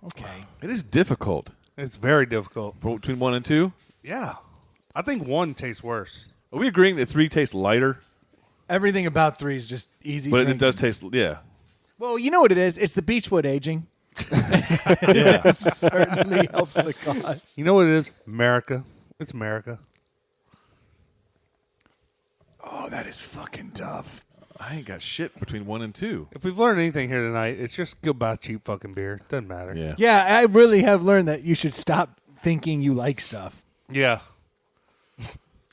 Okay. It is difficult. It's very difficult. Between 1 and 2? Yeah. I think 1 tastes worse. Are we agreeing that 3 tastes lighter? Everything about 3 is just easy. But it drinking. does taste, yeah. Well, you know what it is? It's the Beechwood aging. It certainly helps the cause. You know what it is? America. It's America. Oh, that is fucking tough. I ain't got shit between 1 and 2. If we've learned anything here tonight, it's just go buy cheap fucking beer. Doesn't matter. Yeah. Yeah, I really have learned that you should stop thinking you like stuff. Yeah.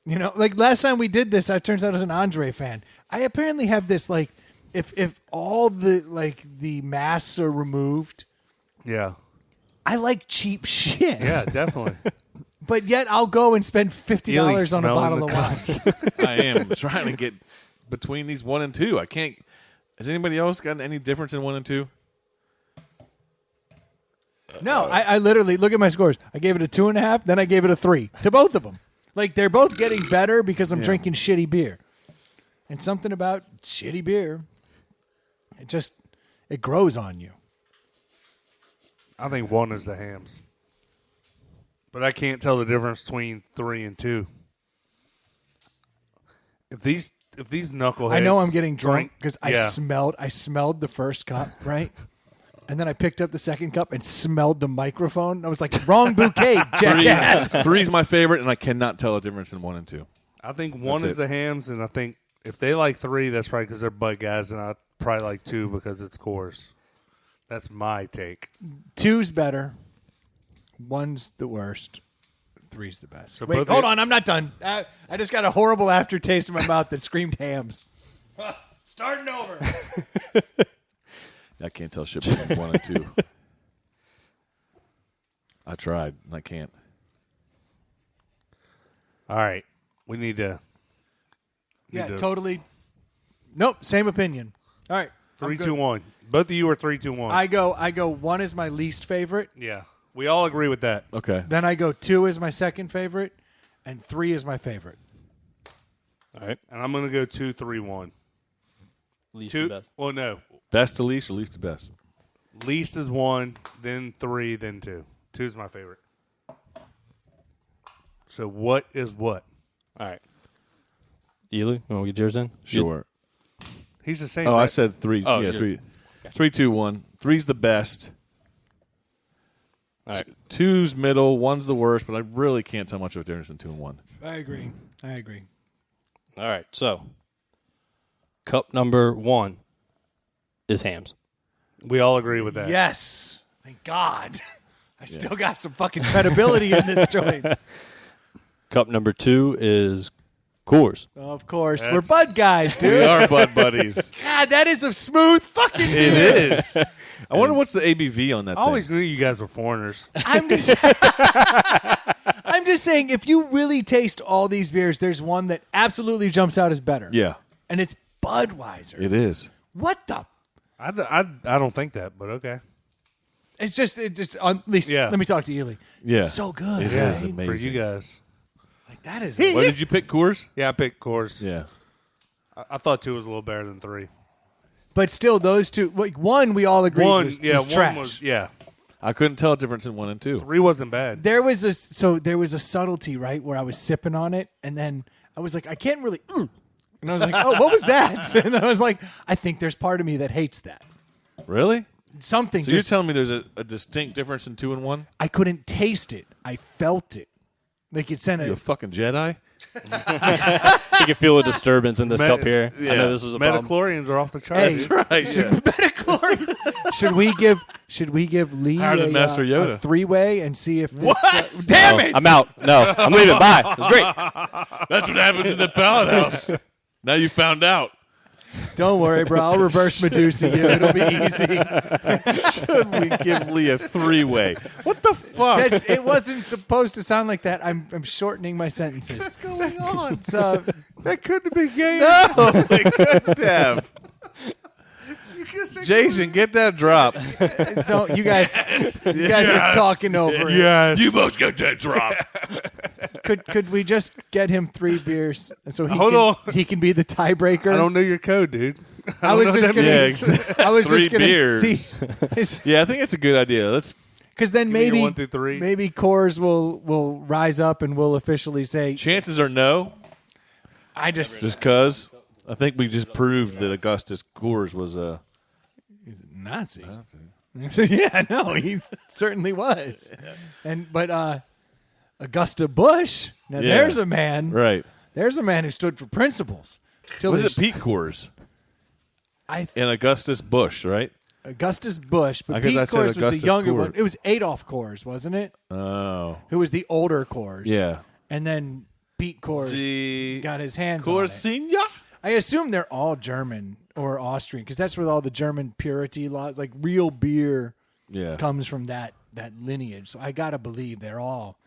You know, like last time we did this, I turns out I was an Andre fan. I apparently have this like, if all the masks are removed, Yeah. I like cheap shit. Yeah, definitely. But yet I'll go and spend $50 on a smelling bottle the of cups. wine. I am trying to get between these 1 and 2. I can't. Has anybody else gotten any difference in 1 and 2? No, I literally look at my scores. I gave it a 2.5, then I gave it a 3 to both of them. Like they're both getting better because I'm drinking shitty beer. And something about shitty beer, it grows on you. I think 1 is the hams. But I can't tell the difference between 3 and 2. If these knuckleheads, I know I'm getting drunk because Yeah. I smelled the first cup, right? And then I picked up the second cup and smelled the microphone. I was like, wrong bouquet, jackass. 3's my favorite, and I cannot tell a difference in 1 and 2. I think 1 That's is it. the hams, and I think If they like 3, that's probably because they're Bud guys, and I probably like 2 because it's Coors. That's my take. 2's better. 1's the worst. 3's the best. So Wait, both hold of you- on. I'm not done. I just got a horrible aftertaste in my mouth that screamed hams. Starting over. I can't tell shit between 1 and 2. I tried, and I can't. All right. We need to. Yeah, to- totally. Nope, same opinion. All right. 3, 2, 1. Both of you are 3, 2, 1. I go 1 is my least favorite. Yeah. We all agree with that. Okay. Then I go 2 is my second favorite, and 3 is my favorite. All right. And I'm going to go 2, 3, 1. Least 2. to best. Well, no. Best to least or least to best? Least is 1, then 3, then 2. 2 is my favorite. So what is what? All right. Ely, you want to get yours in? Sure. He's the same. Oh, right? I said 3. Oh, yeah, you're- 3. 3, 2, 1. 3's the best. All right. 2's middle. 1's the worst, but I really can't tell much of a difference in 2 and 1. I agree. All right. So, cup number 1 is hams. We all agree with that. Yes. Thank God. I still got some fucking credibility in this joint. Cup number 2 is Coors. Of course. We're Bud guys, dude. We are Bud buddies. God, that is a smooth fucking It beer. is. I wonder what's the ABV on that I always thing. knew you guys were foreigners. I'm just I'm just saying, if you really taste all these beers, there's one that absolutely jumps out as better. Yeah, And it's Budweiser. it is. What the? I don't think that, but okay. It's just at least Yeah. let me talk to Ely. Yeah. It's so good. It right? is amazing. For you guys. Like that is What did you pick, Coors? Yeah, I picked Coors. Yeah. I thought 2 was a little better than 3. But still, those two, like one, we all agreed was trash. One was, yeah. I couldn't tell a difference in 1 and 2. 3 wasn't bad. There was a subtlety, right, where I was sipping on it, and then I was like, I can't really, and I was like, oh, what was that? And I was like, I think there's part of me that hates that. Really? Something. So you're telling me there's a distinct difference in 2 and 1? I couldn't taste it. I felt it. Like it sent You a a. fucking Jedi? You can feel a disturbance in this cup here. I know this is a problem. Metachlorians are off the Hey, charts. Right. Yeah. Should we give Lee Higher than Master a Yoda. 3-way and see if this, What? damn No, it! I'm out. No, I'm leaving. Bye. It was great. That's what happens in the Pallet House. Now you found out. Don't worry, bro. I'll reverse Medusa you. It'll be easy. Should we give Lee a 3-way? What the fuck? It wasn't supposed to sound like that. I'm shortening my sentences. What's going on? So That couldn't be gay. No, they couldn't have. Jason, get that drop. you guys are talking over it. Yes. You must get that drop. Could we just get him 3 beers so Hold on. he can be the tiebreaker? I don't know your code, dude. I was just gonna. Yeah, I was 3 just gonna beers. see. Yeah, I think it's a good idea. Let's. Because then me your maybe 1 through 3. maybe Coors will rise up and we'll officially say Chances are no, I just just because I think we just proved that Augustus Coors was a. he's a Nazi. Yeah, no, he certainly was. But Augusta Bush. Now Yeah. there's a man. Right. There's a man who stood for principles. Till Was his- it Pete Coors I and Augustus Bush, right? Augustus Bush, but I guess Pete I said Coors was Augustus the younger Coors. one. It was Adolf Coors, wasn't it? Oh. Who was the older Coors? Yeah. And then Pete Coors The got his hands on it. Coors Senior? I assume they're all German or Austrian because that's where all the German purity laws, like real beer, Yeah. comes from that lineage. So I gotta believe they're all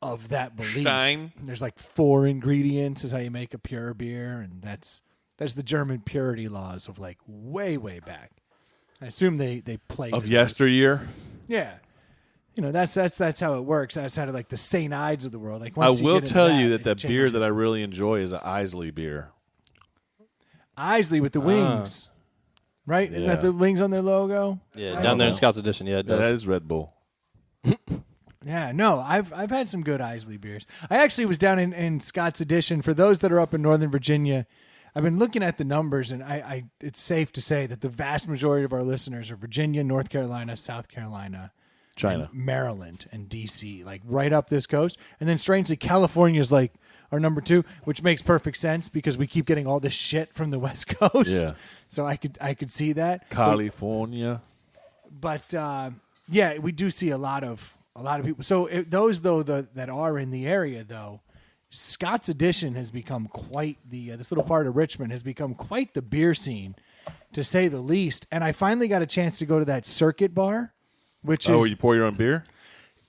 of that belief. Stein. There's like 4 ingredients is how you make a pure beer, and that's the German purity laws of like way back. I assume they play Of yesteryear? Yeah. You know, that's how it works. Outside of like the St. Ides of the world. Like I once you will get into tell you that it the beer that I changes. really enjoy is an Isley beer. Isley with the wings. Right? Isn't that Yeah. the wings on their logo? Yeah, down there in Scouts Edition. Yeah, it Yeah, does. that is Red Bull. Yeah, no, I've had some good Isley beers. I actually was down in Scott's Edition. For those that are up in Northern Virginia, I've been looking at the numbers, and I it's safe to say that the vast majority of our listeners are Virginia, North Carolina, South Carolina, China. and Maryland, and D.C., like right up this coast. And then strangely, California is like are number 2, which makes perfect sense because we keep getting all this shit from the West Coast. Yeah. So I could see that. California. But yeah, we do see a lot of people. So those though that are in the area though, Scott's Addition has become quite this little part of Richmond has become quite the beer scene, to say the least. And I finally got a chance to go to that circuit bar, which is You pour your own beer?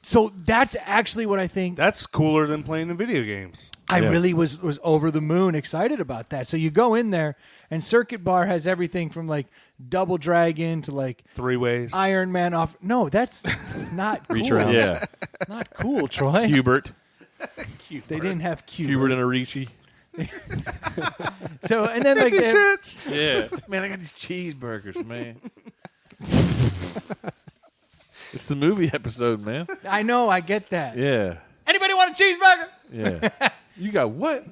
so that's actually what I think. That's cooler than playing the video games. I really was over the moon excited about that. So you go in there, and Circuit Bar has everything from like Double Dragon to like 3 ways. Iron Man off. No, that's not cool. Reach around. Yeah. Not cool, Troy. Hubert. They didn't have Cubert. Hubert and a Ricci. So and then like 50 they have- cents. Yeah. Man, I got these cheeseburgers, man. It's the movie episode, man. I know, I get that. Yeah. Anybody want a cheeseburger? Yeah. You got what?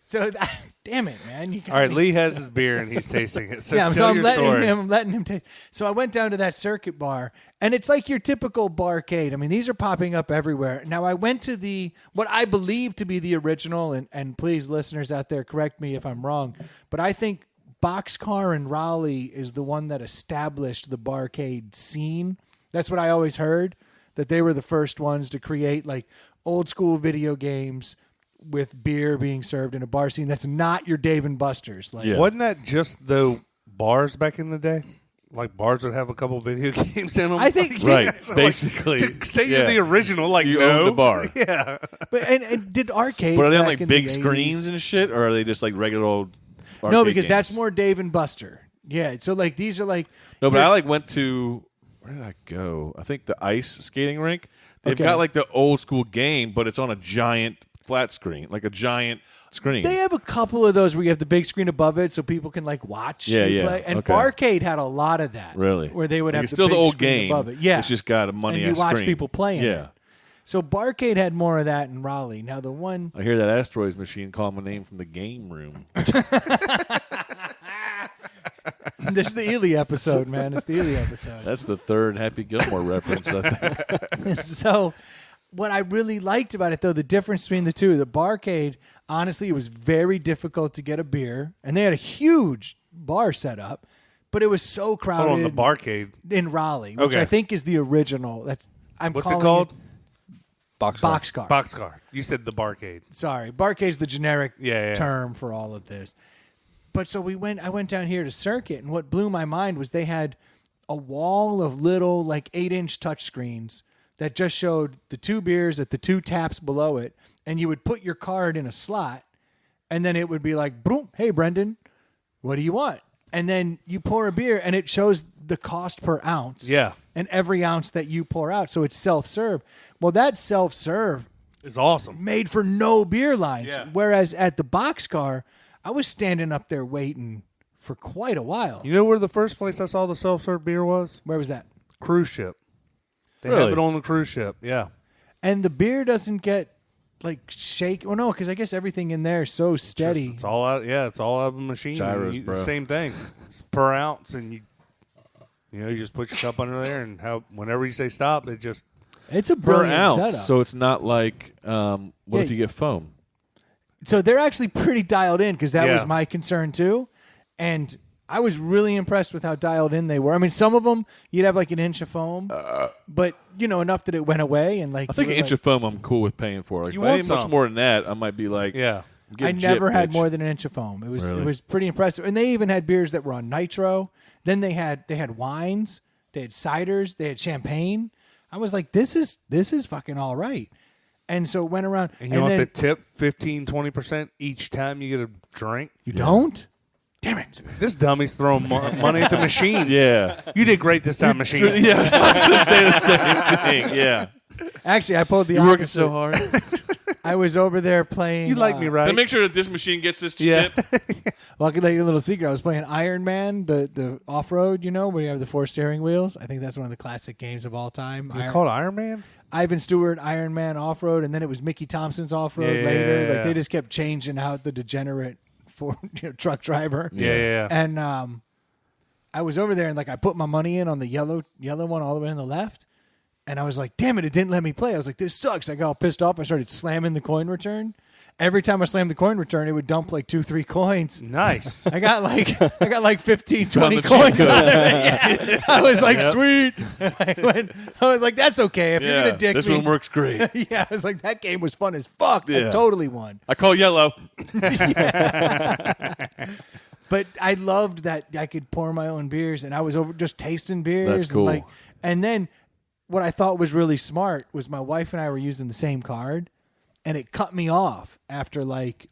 So damn it, man. You got All right, me. Lee has his beer and he's tasting it. So Yeah, tell so I'm your letting story. him. I'm letting him taste. So I went down to that circuit bar, and it's like your typical barcade. I mean, these are popping up everywhere. Now I went to what I believe to be the original, and please, listeners out there, correct me if I'm wrong, but I think Boxcar in Raleigh is the one that established the barcade scene. That's what I always heard, that they were the first ones to create like old school video games with beer being served in a bar scene. That's not your Dave and Buster's. Like, Yeah. Wasn't that just the bars back in the day? Like bars would have a couple video games in them. I think- Right. So, Basically. to say yeah. you're the original, like You no. own the bar. Yeah. But and did arcades? But are they on back like in the big 80s? screens and shit, or are they just like regular old No, arcade because games? that's more Dave and Buster. Yeah, so like these are like No, but I here's- like went to, where did I go? I think the ice skating rink. They've Okay. got like the old school game, but it's on a giant flat screen, like a giant screen. They have a couple of those where you have the big screen above it, so people can like watch. Yeah, you yeah. play. And Okay. Barcade had a lot of that. Really? where they would Like, have it's the still the big old screen game. above it. Yeah, It's just got a money and you ass watch screen. people playing. Yeah. it. So Barcade had more of that in Raleigh. Now the one I hear that Asteroids machine call my name from the game room. this is the Ely episode, man. It's the Ely episode. That's the third Happy Gilmore reference, I think. So what I really liked about it, though, the difference between the two, the Barcade, honestly, it was very difficult to get a beer, and they had a huge bar set up, but it was so crowded. Hold on, the barcade. in Raleigh, which Okay. I think is the original. What's What's calling it called? Boxcar. Boxcar. You said the barcade. Sorry, Barcade's the generic Yeah. term for all of this. But so I went down here to Circuit, and what blew my mind was they had a wall of little like 8-inch touchscreens that just showed the two beers at the two taps below it, and you would put your card in a slot, and then it would be like, boom, hey Brendan, what do you want? And then you pour a beer, and it shows the cost per ounce. Yeah. And every ounce that you pour out, so it's self-serve. Well, that self-serve It's awesome. made for no beer lines. Yeah. Whereas at the Boxcar, I was standing up there waiting for quite a while. You know where the first place I saw the self-serve beer was? Where was that? Cruise ship. They Really? have it on the cruise ship. Yeah. And the beer doesn't get like shake. Well, no, because I guess everything in there is so steady. It's all out. Yeah, it's all out of a machine. Gyros, bro. Same thing. It's per ounce, and you just put your cup under there, and whenever you say stop, it just It's a Per brilliant ounce, setup. so it's not like, what Yeah. if you get foam? So they're actually pretty dialed in because that Yeah. was my concern too. And I was really impressed with how dialed in they were. I mean, some of them you'd have like an inch of foam, but enough that it went away. And like I think you an were inch of foam I'm cool with paying for. Like, You if I want need much some. more than that, I might be like, yeah. I'm I getting never gypped, had bitch. more than an inch of foam. It was Really? it was pretty impressive. And they even had beers that were on nitro. Then they had wines, they had ciders, they had champagne. I was like, this is fucking all right. And so it went around. And you want then, to tip 15-20% each time you get a drink. you don't? Damn it. This dummy's throwing money at the machines. Yeah. You did great this time, machine. Yeah, I was going to say the same thing. Yeah. Actually, I pulled the You're working opposite. so hard. I was over there playing. You like me, right? And make sure that this machine gets this Yeah. chip. Well, I could let you a little secret. I was playing Iron Man, the off-road, where you have the 4 steering wheels. I think that's one of the classic games of all time. Is it called Iron Man? Ivan Stewart, Iron Man off-road, and then it was Mickey Thompson's off-road Yeah. later. Like they just kept changing out the degenerate truck driver. Yeah. And I was over there and like I put my money in on the yellow one all the way on the left, And I was like, damn it didn't let me play. I was like, this sucks. I got all pissed off. I started slamming the coin return. Every time I slammed the coin return, it would dump like 2-3 coins. Nice. I got like 15, 20 coins out of it. Yeah. I was like, sweet. I was like, that's okay. If you're going to dick this me. one works great. Yeah, I was like, that game was fun as fuck. Yeah. I totally won. I call yellow. But I loved that I could pour my own beers, and I was over just tasting beers. That's cool. And then what I thought was really smart was my wife and I were using the same card, and it cut me off after like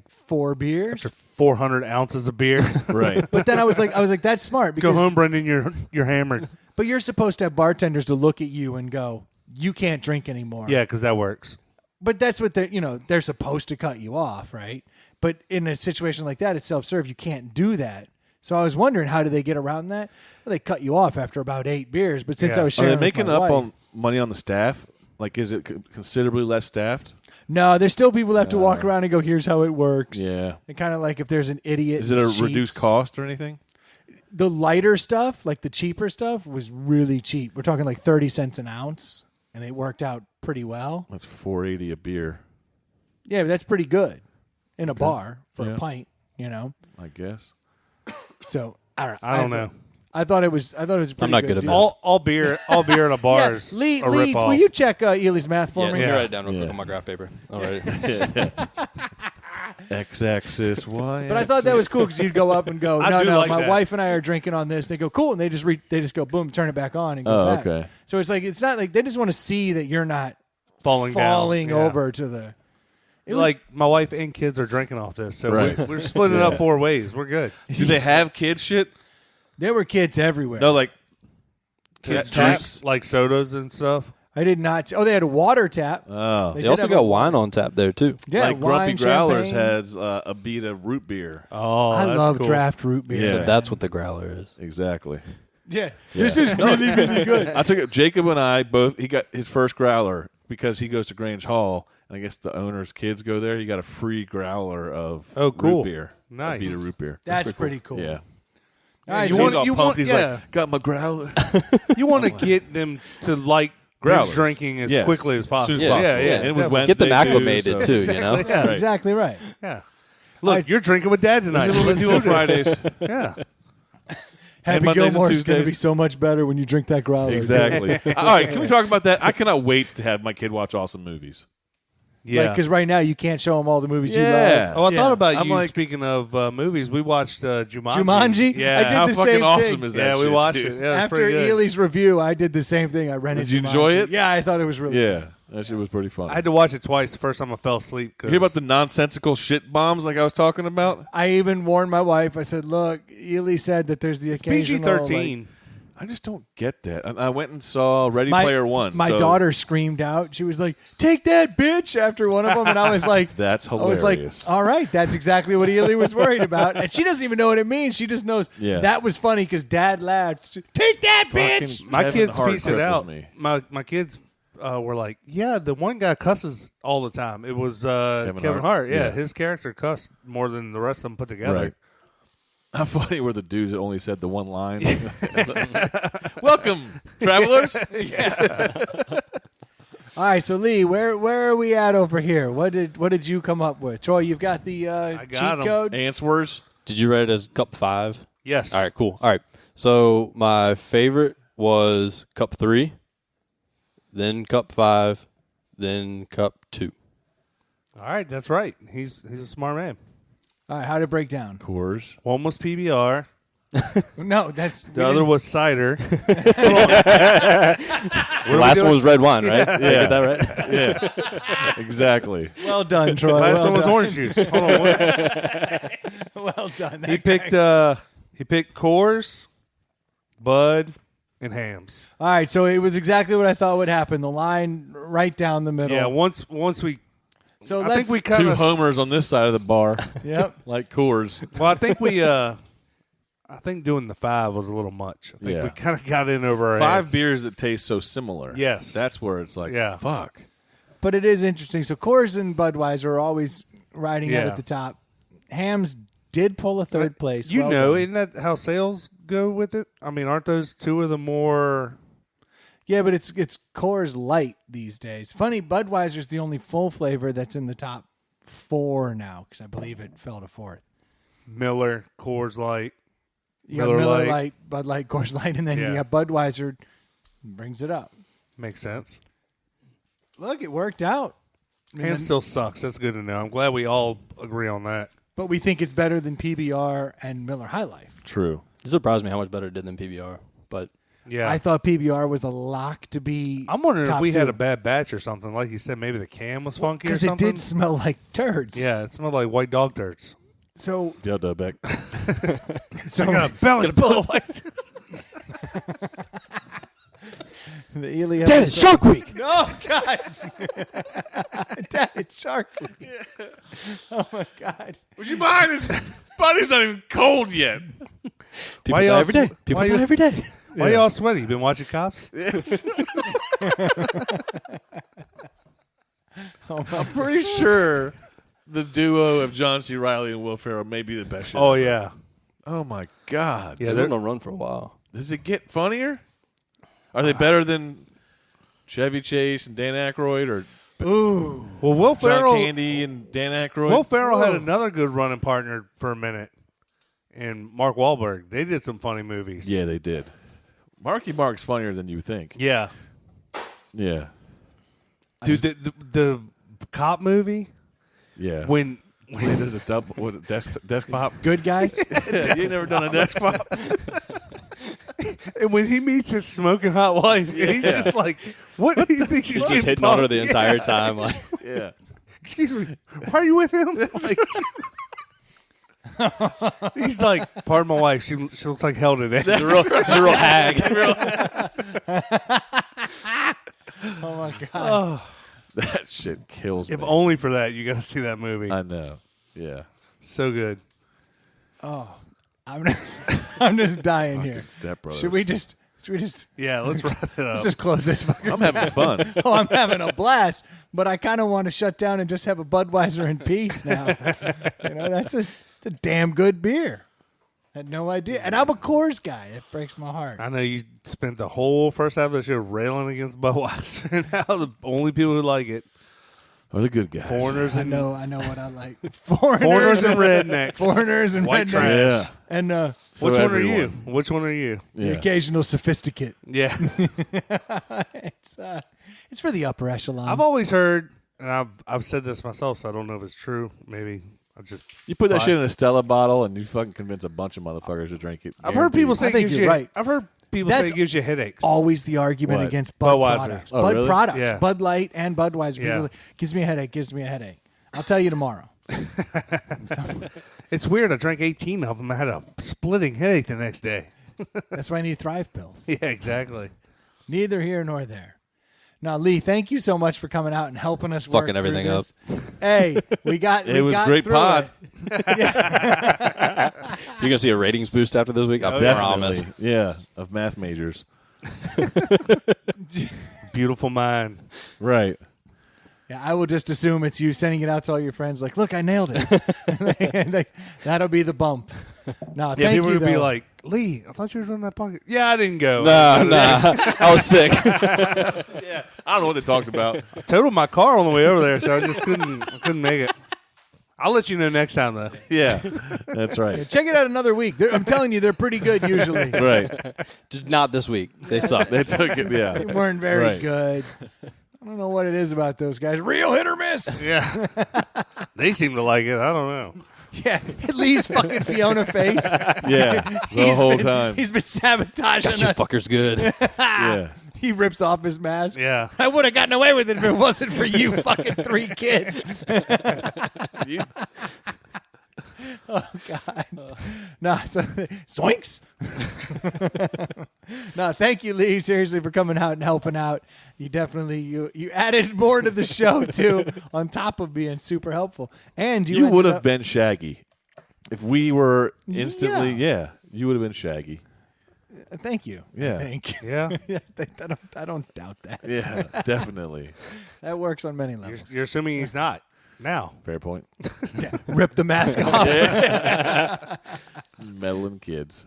4 beers. After 400 ounces of beer. Right. But then I was like, that's smart. Because, Go home, Brendan. You're hammered. But you're supposed to have bartenders to look at you and go, you can't drink anymore. Yeah, because that works. But that's what they're supposed to cut you off, right? But in a situation like that, it's self-serve. You can't do that. So I was wondering, how do they get around that? Well, they cut you off after about 8 beers. But since I was Are sharing they making with my up wife, on money on the staff? Like, is it considerably less staffed? no, there's still people that have to walk around and go, here's how it works. Yeah. And kind of like if there's an idiot. Is it a cheats. reduced cost or anything? The lighter stuff, like the cheaper stuff, was really cheap. We're talking like 30 cents an ounce, and it worked out pretty well. That's $4.80 a beer, Yeah, but that's pretty good in a bar for a pint, I guess. So I I don't know. I thought it was a pretty I'm not good good at deal. math. All beer at a bar Yeah, is Lee, a rip-off. will you check Ely's math for Yeah, me? let me write it down real quick on my graph paper. All right. X-axis, Y. But I thought that was cool because you'd go up and go, I no, do no, like my that. wife and I are drinking on this. They go, cool, and they just go, boom, turn it back on and go back. okay. So it's not like they just want to see that you're not Falling down. Yeah. over to the. It was, Like, my wife and kids are drinking off this, so Right. we're splitting it up 4 ways. We're good. Do they have kids shit? there were kids everywhere. No, like Kids taps. drink, like sodas and stuff. I did not. Oh, they had a water tap. Oh, They did also have got a- wine on tap there, too. Yeah, like Grumpy wine, Growlers champagne. has a beat of root beer. Oh, I that's love cool. draft root beer. Yeah. So that's what the growler is. Exactly. Yeah, this is really, really good. I took it. Jacob and I both. He got his first growler because he goes to Grange Hall, and I guess the owner's kids go there. He got a free growler of cool. root beer. Nice. A beat of root beer. That's pretty cool. Yeah. All right, You so want- He's all you pumped. want- He's yeah. like, got my growler. You want to get them to like Growlers. binge drinking as Yes. quickly as possible. As soon as possible. Yeah, yeah. And it was definitely. Wednesday. Get them too, acclimated, so- too, you know? Yeah. Right. exactly right. Yeah. Look, you're drinking with Dad tonight. This is what we do on Fridays. Yeah. Happy Mondays and Gilmore's going to be Tuesdays. so much better when you drink that growler. Exactly. All right, can we talk about that? I cannot wait to have my kid watch awesome movies. Yeah. Because right now you can't show them all the movies you Yeah. love. Oh, I Yeah. thought about I'm you. like- Speaking of movies, we watched Jumanji. Jumanji? Yeah. I did How the fucking same awesome thing. is that Yeah, we shit, watched dude? it. Yeah, it was After pretty good. Ely's review, I did the same thing. I rented. Did you Jumanji. enjoy it? Yeah, I thought it was really. Yeah, that shit was pretty fun. I had to watch it twice. The first time I fell asleep. You hear about the nonsensical shit bombs like I was talking about? I even warned my wife. I said, "Look, Ely said that there's the occasional PG-13. I just don't get that. I went and saw Ready My, Player One. my so daughter screamed out. She was like, "Take that, bitch!" After one of them, and I was like, That's I was like, hilarious. "All right, that's exactly what Ely was worried about." And she doesn't even know what it means. She just knows Yeah. that was funny because Dad laughed. Take that, Fucking bitch! My Kevin kids Hart pieced it cripples out. me. My kids were like, "Yeah, the one guy cusses all the time." It was Kevin Hart. Yeah, Yeah. his character cussed more than the rest of them put together. Right. How funny were the dudes that only said the one line? Welcome, travelers. All right, so Lee, where are we at over here? What did you come up with, Troy? You've got the cheat got 'em. code. Answers. Did you write it as cup 5? Yes. All right, cool. All right. So my favorite was cup 3, then cup 5, then cup 2. All right, that's right. He's a smart man. All right, how to break down? Coors. One was PBR. No, that's The other was cider. The last one was red wine, right? Did I get that right? Yeah. Exactly. well done, Troy. Last well one was done. orange juice. Hold on. What? Well done. He picked Coors, Bud, and Hams. All right, so it was exactly what I thought would happen. The line right down the middle. Yeah. Once we. So I let's, think we kind Two of. homers on this side of the bar, Yep. like Coors. Well, I think we. I think doing the 5 was a little much. I think Yeah. we kind of got in over our 5 heads. beers that taste so similar. Yes. That's where it's like, Yeah. fuck. But it is interesting. So Coors and Budweiser are always riding out Yeah. at the top. Hams did pull a third place. You Well know, done. isn't that how sales go with it? I mean, aren't those two of the more? Yeah, but it's Coors Light these days. Funny, Budweiser's the only full flavor that's in the top 4 now because I believe it fell to 4th. Miller, Coors Light. You got Miller Light, Bud Light, Coors Light, and then you got Budweiser brings it up. Makes sense. Look, it worked out. And still sucks. That's good to know. I'm glad we all agree on that. But we think it's better than PBR and Miller High Life. True. It surprised me how much better it did than PBR. But Yeah. I thought PBR was a lock to be. I'm wondering if top we 2. had a bad batch or something. Like you said, maybe the can was funky or because it something. did smell like turds. Yeah, it smelled like white dog turds. So Dildo back. so I got a belly full of white. the Ely Dad, it's Shark Week. No, God. Dad, it's Shark Week. Oh, my God. Would you mind? His body's not even cold yet. People Why die y'all every day. sw- People why die you- every day. Why y'all sweaty? You been watching Cops? I'm pretty sure the duo of John C. Reilly and Will Ferrell may be the best shit. Oh, ever. yeah. Oh, my God. Yeah, They've they're- been on a run for a while. Does it get funnier? Are they better than Chevy Chase and Dan Aykroyd or Ooh. Well, Will John Ferrell, Candy and Dan Aykroyd? Will Ferrell had another good running partner for a minute, and Mark Wahlberg. They did some funny movies. Yeah, they did. Marky Mark's funnier than you think. Yeah. Yeah. Dude, the cop movie, Yeah. when When he does a desk pop. Good guys? You ain't never done a desk pop? and when he meets his smoking hot wife, and he's just like, what do you think she's He's getting just hitting on her pumped? the entire time. Like, Yeah. Excuse me, why are you with him? Like, he's like, pardon my wife, she looks like hell today. she's a real hag. Oh, my God. That shit kills If me. only for that, you got to see that movie. I know. Yeah. So good. I'm just dying here. Step Brothers. Should we just Yeah, let's wrap it up. let's just close this fucker? I'm having fun. Oh, I'm having a blast, but I kind of want to shut down and just have a Budweiser in peace now. You know, it's a damn good beer. Had no idea, and I'm a Coors guy. It breaks my heart. I know you spent the whole first half of the show railing against Budweiser, and now the only people who like it, Are the good guys. foreigners I and know what I like. foreigners and rednecks. Foreigners and White rednecks. trash. Yeah. And So Which one everyone. are you? Which one are you? the Yeah. occasional sophisticate. Yeah, It's for the upper echelon. I've always heard, and I've said this myself, so I don't know if it's true. Maybe I just You put that shit in a Stella bottle and you fucking convince a bunch of motherfuckers to drink it. I've heard people say I it think gives you're you. right. I've heard people That's say it gives you headaches. always the argument What? against Bud Budweiser. products. Oh, Bud really? products. Yeah. Bud Light and Budweiser. Yeah. People are like, gives me a headache. I'll tell you tomorrow. It's weird. I drank 18 of them. I had a splitting headache the next day. That's why I need Thrive pills. Yeah, exactly. Neither here nor there. Now, Lee, thank you so much for coming out and helping us work Fucking everything through this. Hey, we got It was got great through pod. it. You're gonna see a ratings boost after this week. I promise. Definitely. Yeah. Of math majors. Beautiful mind. Right. Yeah, I will just assume it's you sending it out to all your friends. Like, look, I nailed it. That'll be the bump. No, Yeah, thank people you. would be though. like, Lee, I thought you were doing that pocket. Yeah, I didn't go. Nah, I was sick. Yeah. I don't know what they talked about. I totaled my car on the way over there, so I just couldn't make it. I'll let you know next time, though. Yeah. That's right. check it out another week. I'm telling you, they're pretty good usually. Right. Just not this week. They suck. They took it. They Yeah. weren't very Right. good. I don't know what it is about those guys. Real hit or miss. Yeah. They seem to like it. I don't know. Yeah, Lee's fucking Fiona face. Yeah. The whole time. He's been sabotaging Got you us. fuckers good. Yeah. He rips off his mask. Yeah. I would have gotten away with it if it wasn't for you fucking 3 kids. Oh, God. No, so, zoinks. No, thank you, Lee, seriously, for coming out and helping out. You definitely, you added more to the show, too, on top of being super helpful. And You would ended have up- been Shaggy. If we were instantly, yeah, you would have been Shaggy. Thank you. Yeah. Thank you. Yeah. I don't doubt that. Yeah, definitely. That works on many levels. You're assuming he's not now. Fair point. Rip the mask off. Meddling kids.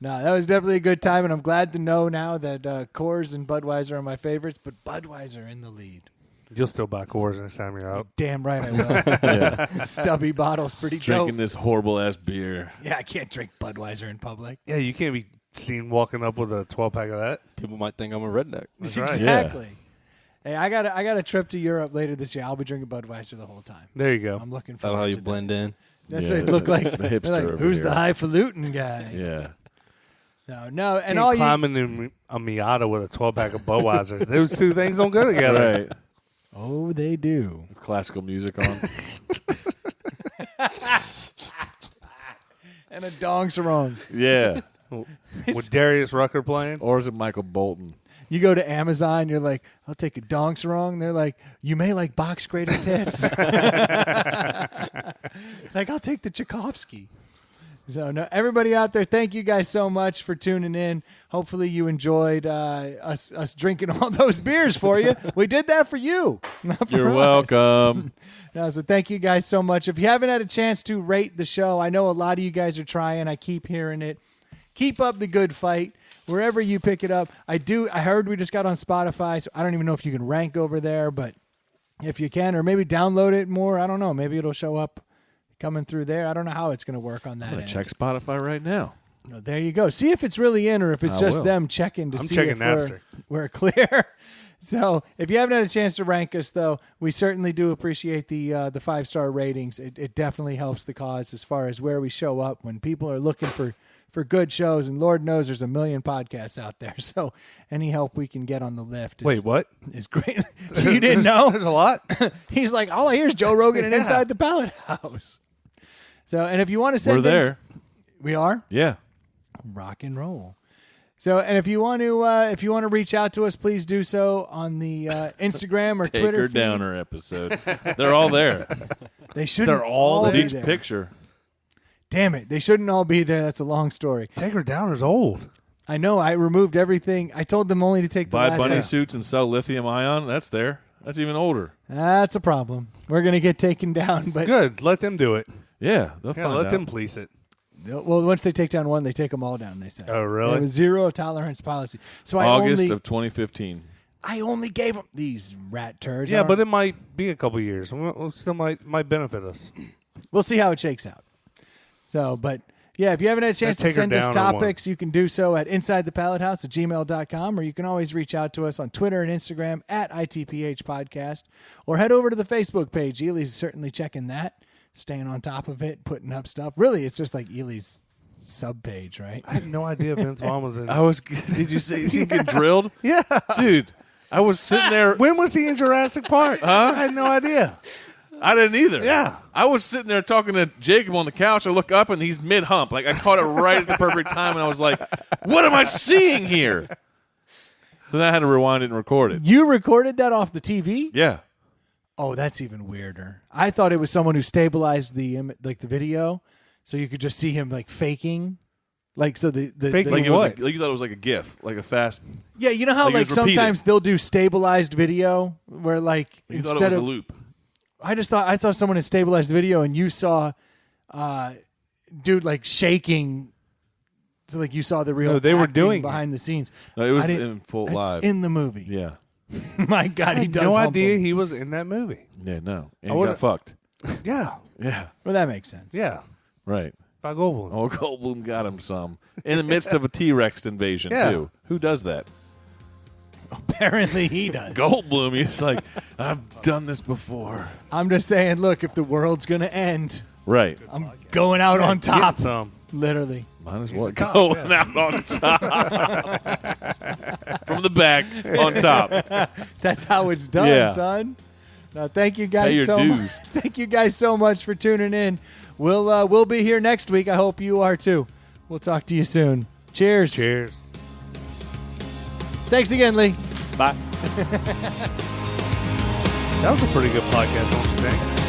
No, that was definitely a good time, and I'm glad to know now that Coors and Budweiser are my favorites, but Budweiser in the lead. You'll still buy Coors next time you're out. Damn right I will. Stubby bottle's pretty Drinking dope. this horrible-ass beer. Yeah, I can't drink Budweiser in public. Yeah, you can't be seen walking up with a 12-pack of that. People might think I'm a redneck. That's right. Exactly. Hey, I got a trip to Europe later this year. I'll be drinking Budweiser the whole time. There you go. I'm looking That's how forward you to blend in. That's Yeah, what it looked like. the hipster They're like, over who's here. the highfalutin guy? Yeah. No, and Can't all you. climbing in a Miata with a 12-pack of Budweiser. Those two things don't go together. Right. Oh, they do. With classical music on. And a dong sarong. Yeah. With Darius Rucker playing. Or is it Michael Bolton? You go to Amazon, you're like, I'll take a dong sarong. They're like, you may like Bach's greatest hits. Like, I'll take the Tchaikovsky. So, no, everybody out there, thank you guys so much for tuning in. Hopefully you enjoyed us drinking all those beers for you. We did that for you. Not for You're us. welcome. No, so thank you guys so much. If you haven't had a chance to rate the show, I know a lot of you guys are trying. I keep hearing it. Keep up the good fight. Wherever you pick it up. I heard we just got on Spotify, so I don't even know if you can rank over there, but if you can, or maybe download it more. I don't know. Maybe it'll show up coming through there. I don't know how it's going to work on that I'm going end. to check Spotify right now. No, there you go. See if it's really in or if it's I just will. them checking to I'm see checking if Napster. we're clear. So if you haven't had a chance to rank us, though, we certainly do appreciate the 5-star ratings. It definitely helps the cause as far as where we show up when people are looking for good shows. And Lord knows there's a million podcasts out there. So any help we can get on the lift Wait, what? is great. You didn't know? There's a lot. He's like, all I hear is Joe Rogan and Inside the Pallet House. So, and if you want to send We're in- there. we are? Yeah. Rock and roll. So, and if you want to reach out to us, please do so on the Instagram or Take Twitter her feed. downer episode. They're all there. They shouldn't They're all all With be each there. picture. Damn it, they shouldn't all be there. That's a long story. Take her down's old. I know. I removed everything. I told them only to take the Buy last bunny thing. suits and sell lithium ion. That's there. That's even older. That's a problem. We're gonna get taken down, but Good. Let them do it. Yeah. They'll Yeah, find let out. them police it. well, once they take down one, they take them all down. They say. Oh, really? It was zero tolerance policy. So August of 2015. I only gave them these rat turds. Yeah, I but don't- it might be a couple years. It still might benefit us. we'll see how it shakes out. So, but yeah, if you haven't had a chance to Take her send us down or what? topics, you can do so at insidethepallethouse@gmail.com, or you can always reach out to us on Twitter and Instagram at ITPH Podcast, or head over to the Facebook page. Ely's certainly checking that, staying on top of it, putting up stuff. Really, it's just like Ely's sub page, right? I had no idea Vince Vaughn was in. Did you see he get drilled? Yeah. Dude, I was sitting there. When was he in Jurassic Park? I had no idea. I didn't either. Yeah. I was sitting there talking to Jacob on the couch. I look up and he's mid hump. Like I caught it right at the perfect time, and I was like, "What am I seeing here?" So then I had to rewind it and record it. You recorded that off the TV? Yeah. Oh, that's even weirder. I thought it was someone who stabilized the video, so you could just see him like faking, like so the Faking Like it was What? like you thought it was like a GIF, like a fast. yeah. You know how like it like was repeated. sometimes they'll do stabilized video where like You thought it instead was of a loop. I thought someone had stabilized the video and you saw, dude like shaking. So like you saw the real. No, they were acting doing it. behind the scenes. No, it was I didn't- in full it's live. in the movie. Yeah. My God, I he had does. no hump idea him. he was in that movie. Yeah. No. And I he would've- got fucked. Yeah. Yeah. Well, that makes sense. Yeah. Right. By Goldblum. Oh, Goldblum got him some in the midst of a T-Rex invasion Yeah. too. Who does that? Apparently he does. Goldblum. He's like, I've done this before. I'm just saying. Look, if the world's gonna end, Right. I'm going out on top. Get some. Literally. Mine is what going out on top from the back on top. That's how it's done, Yeah. son. Now, thank you Pay guys your so dues. much. Thank you guys so much for tuning in. We'll be here next week. I hope you are too. We'll talk to you soon. Cheers. Cheers. Thanks again, Lee. Bye. That was a pretty good podcast, don't you think?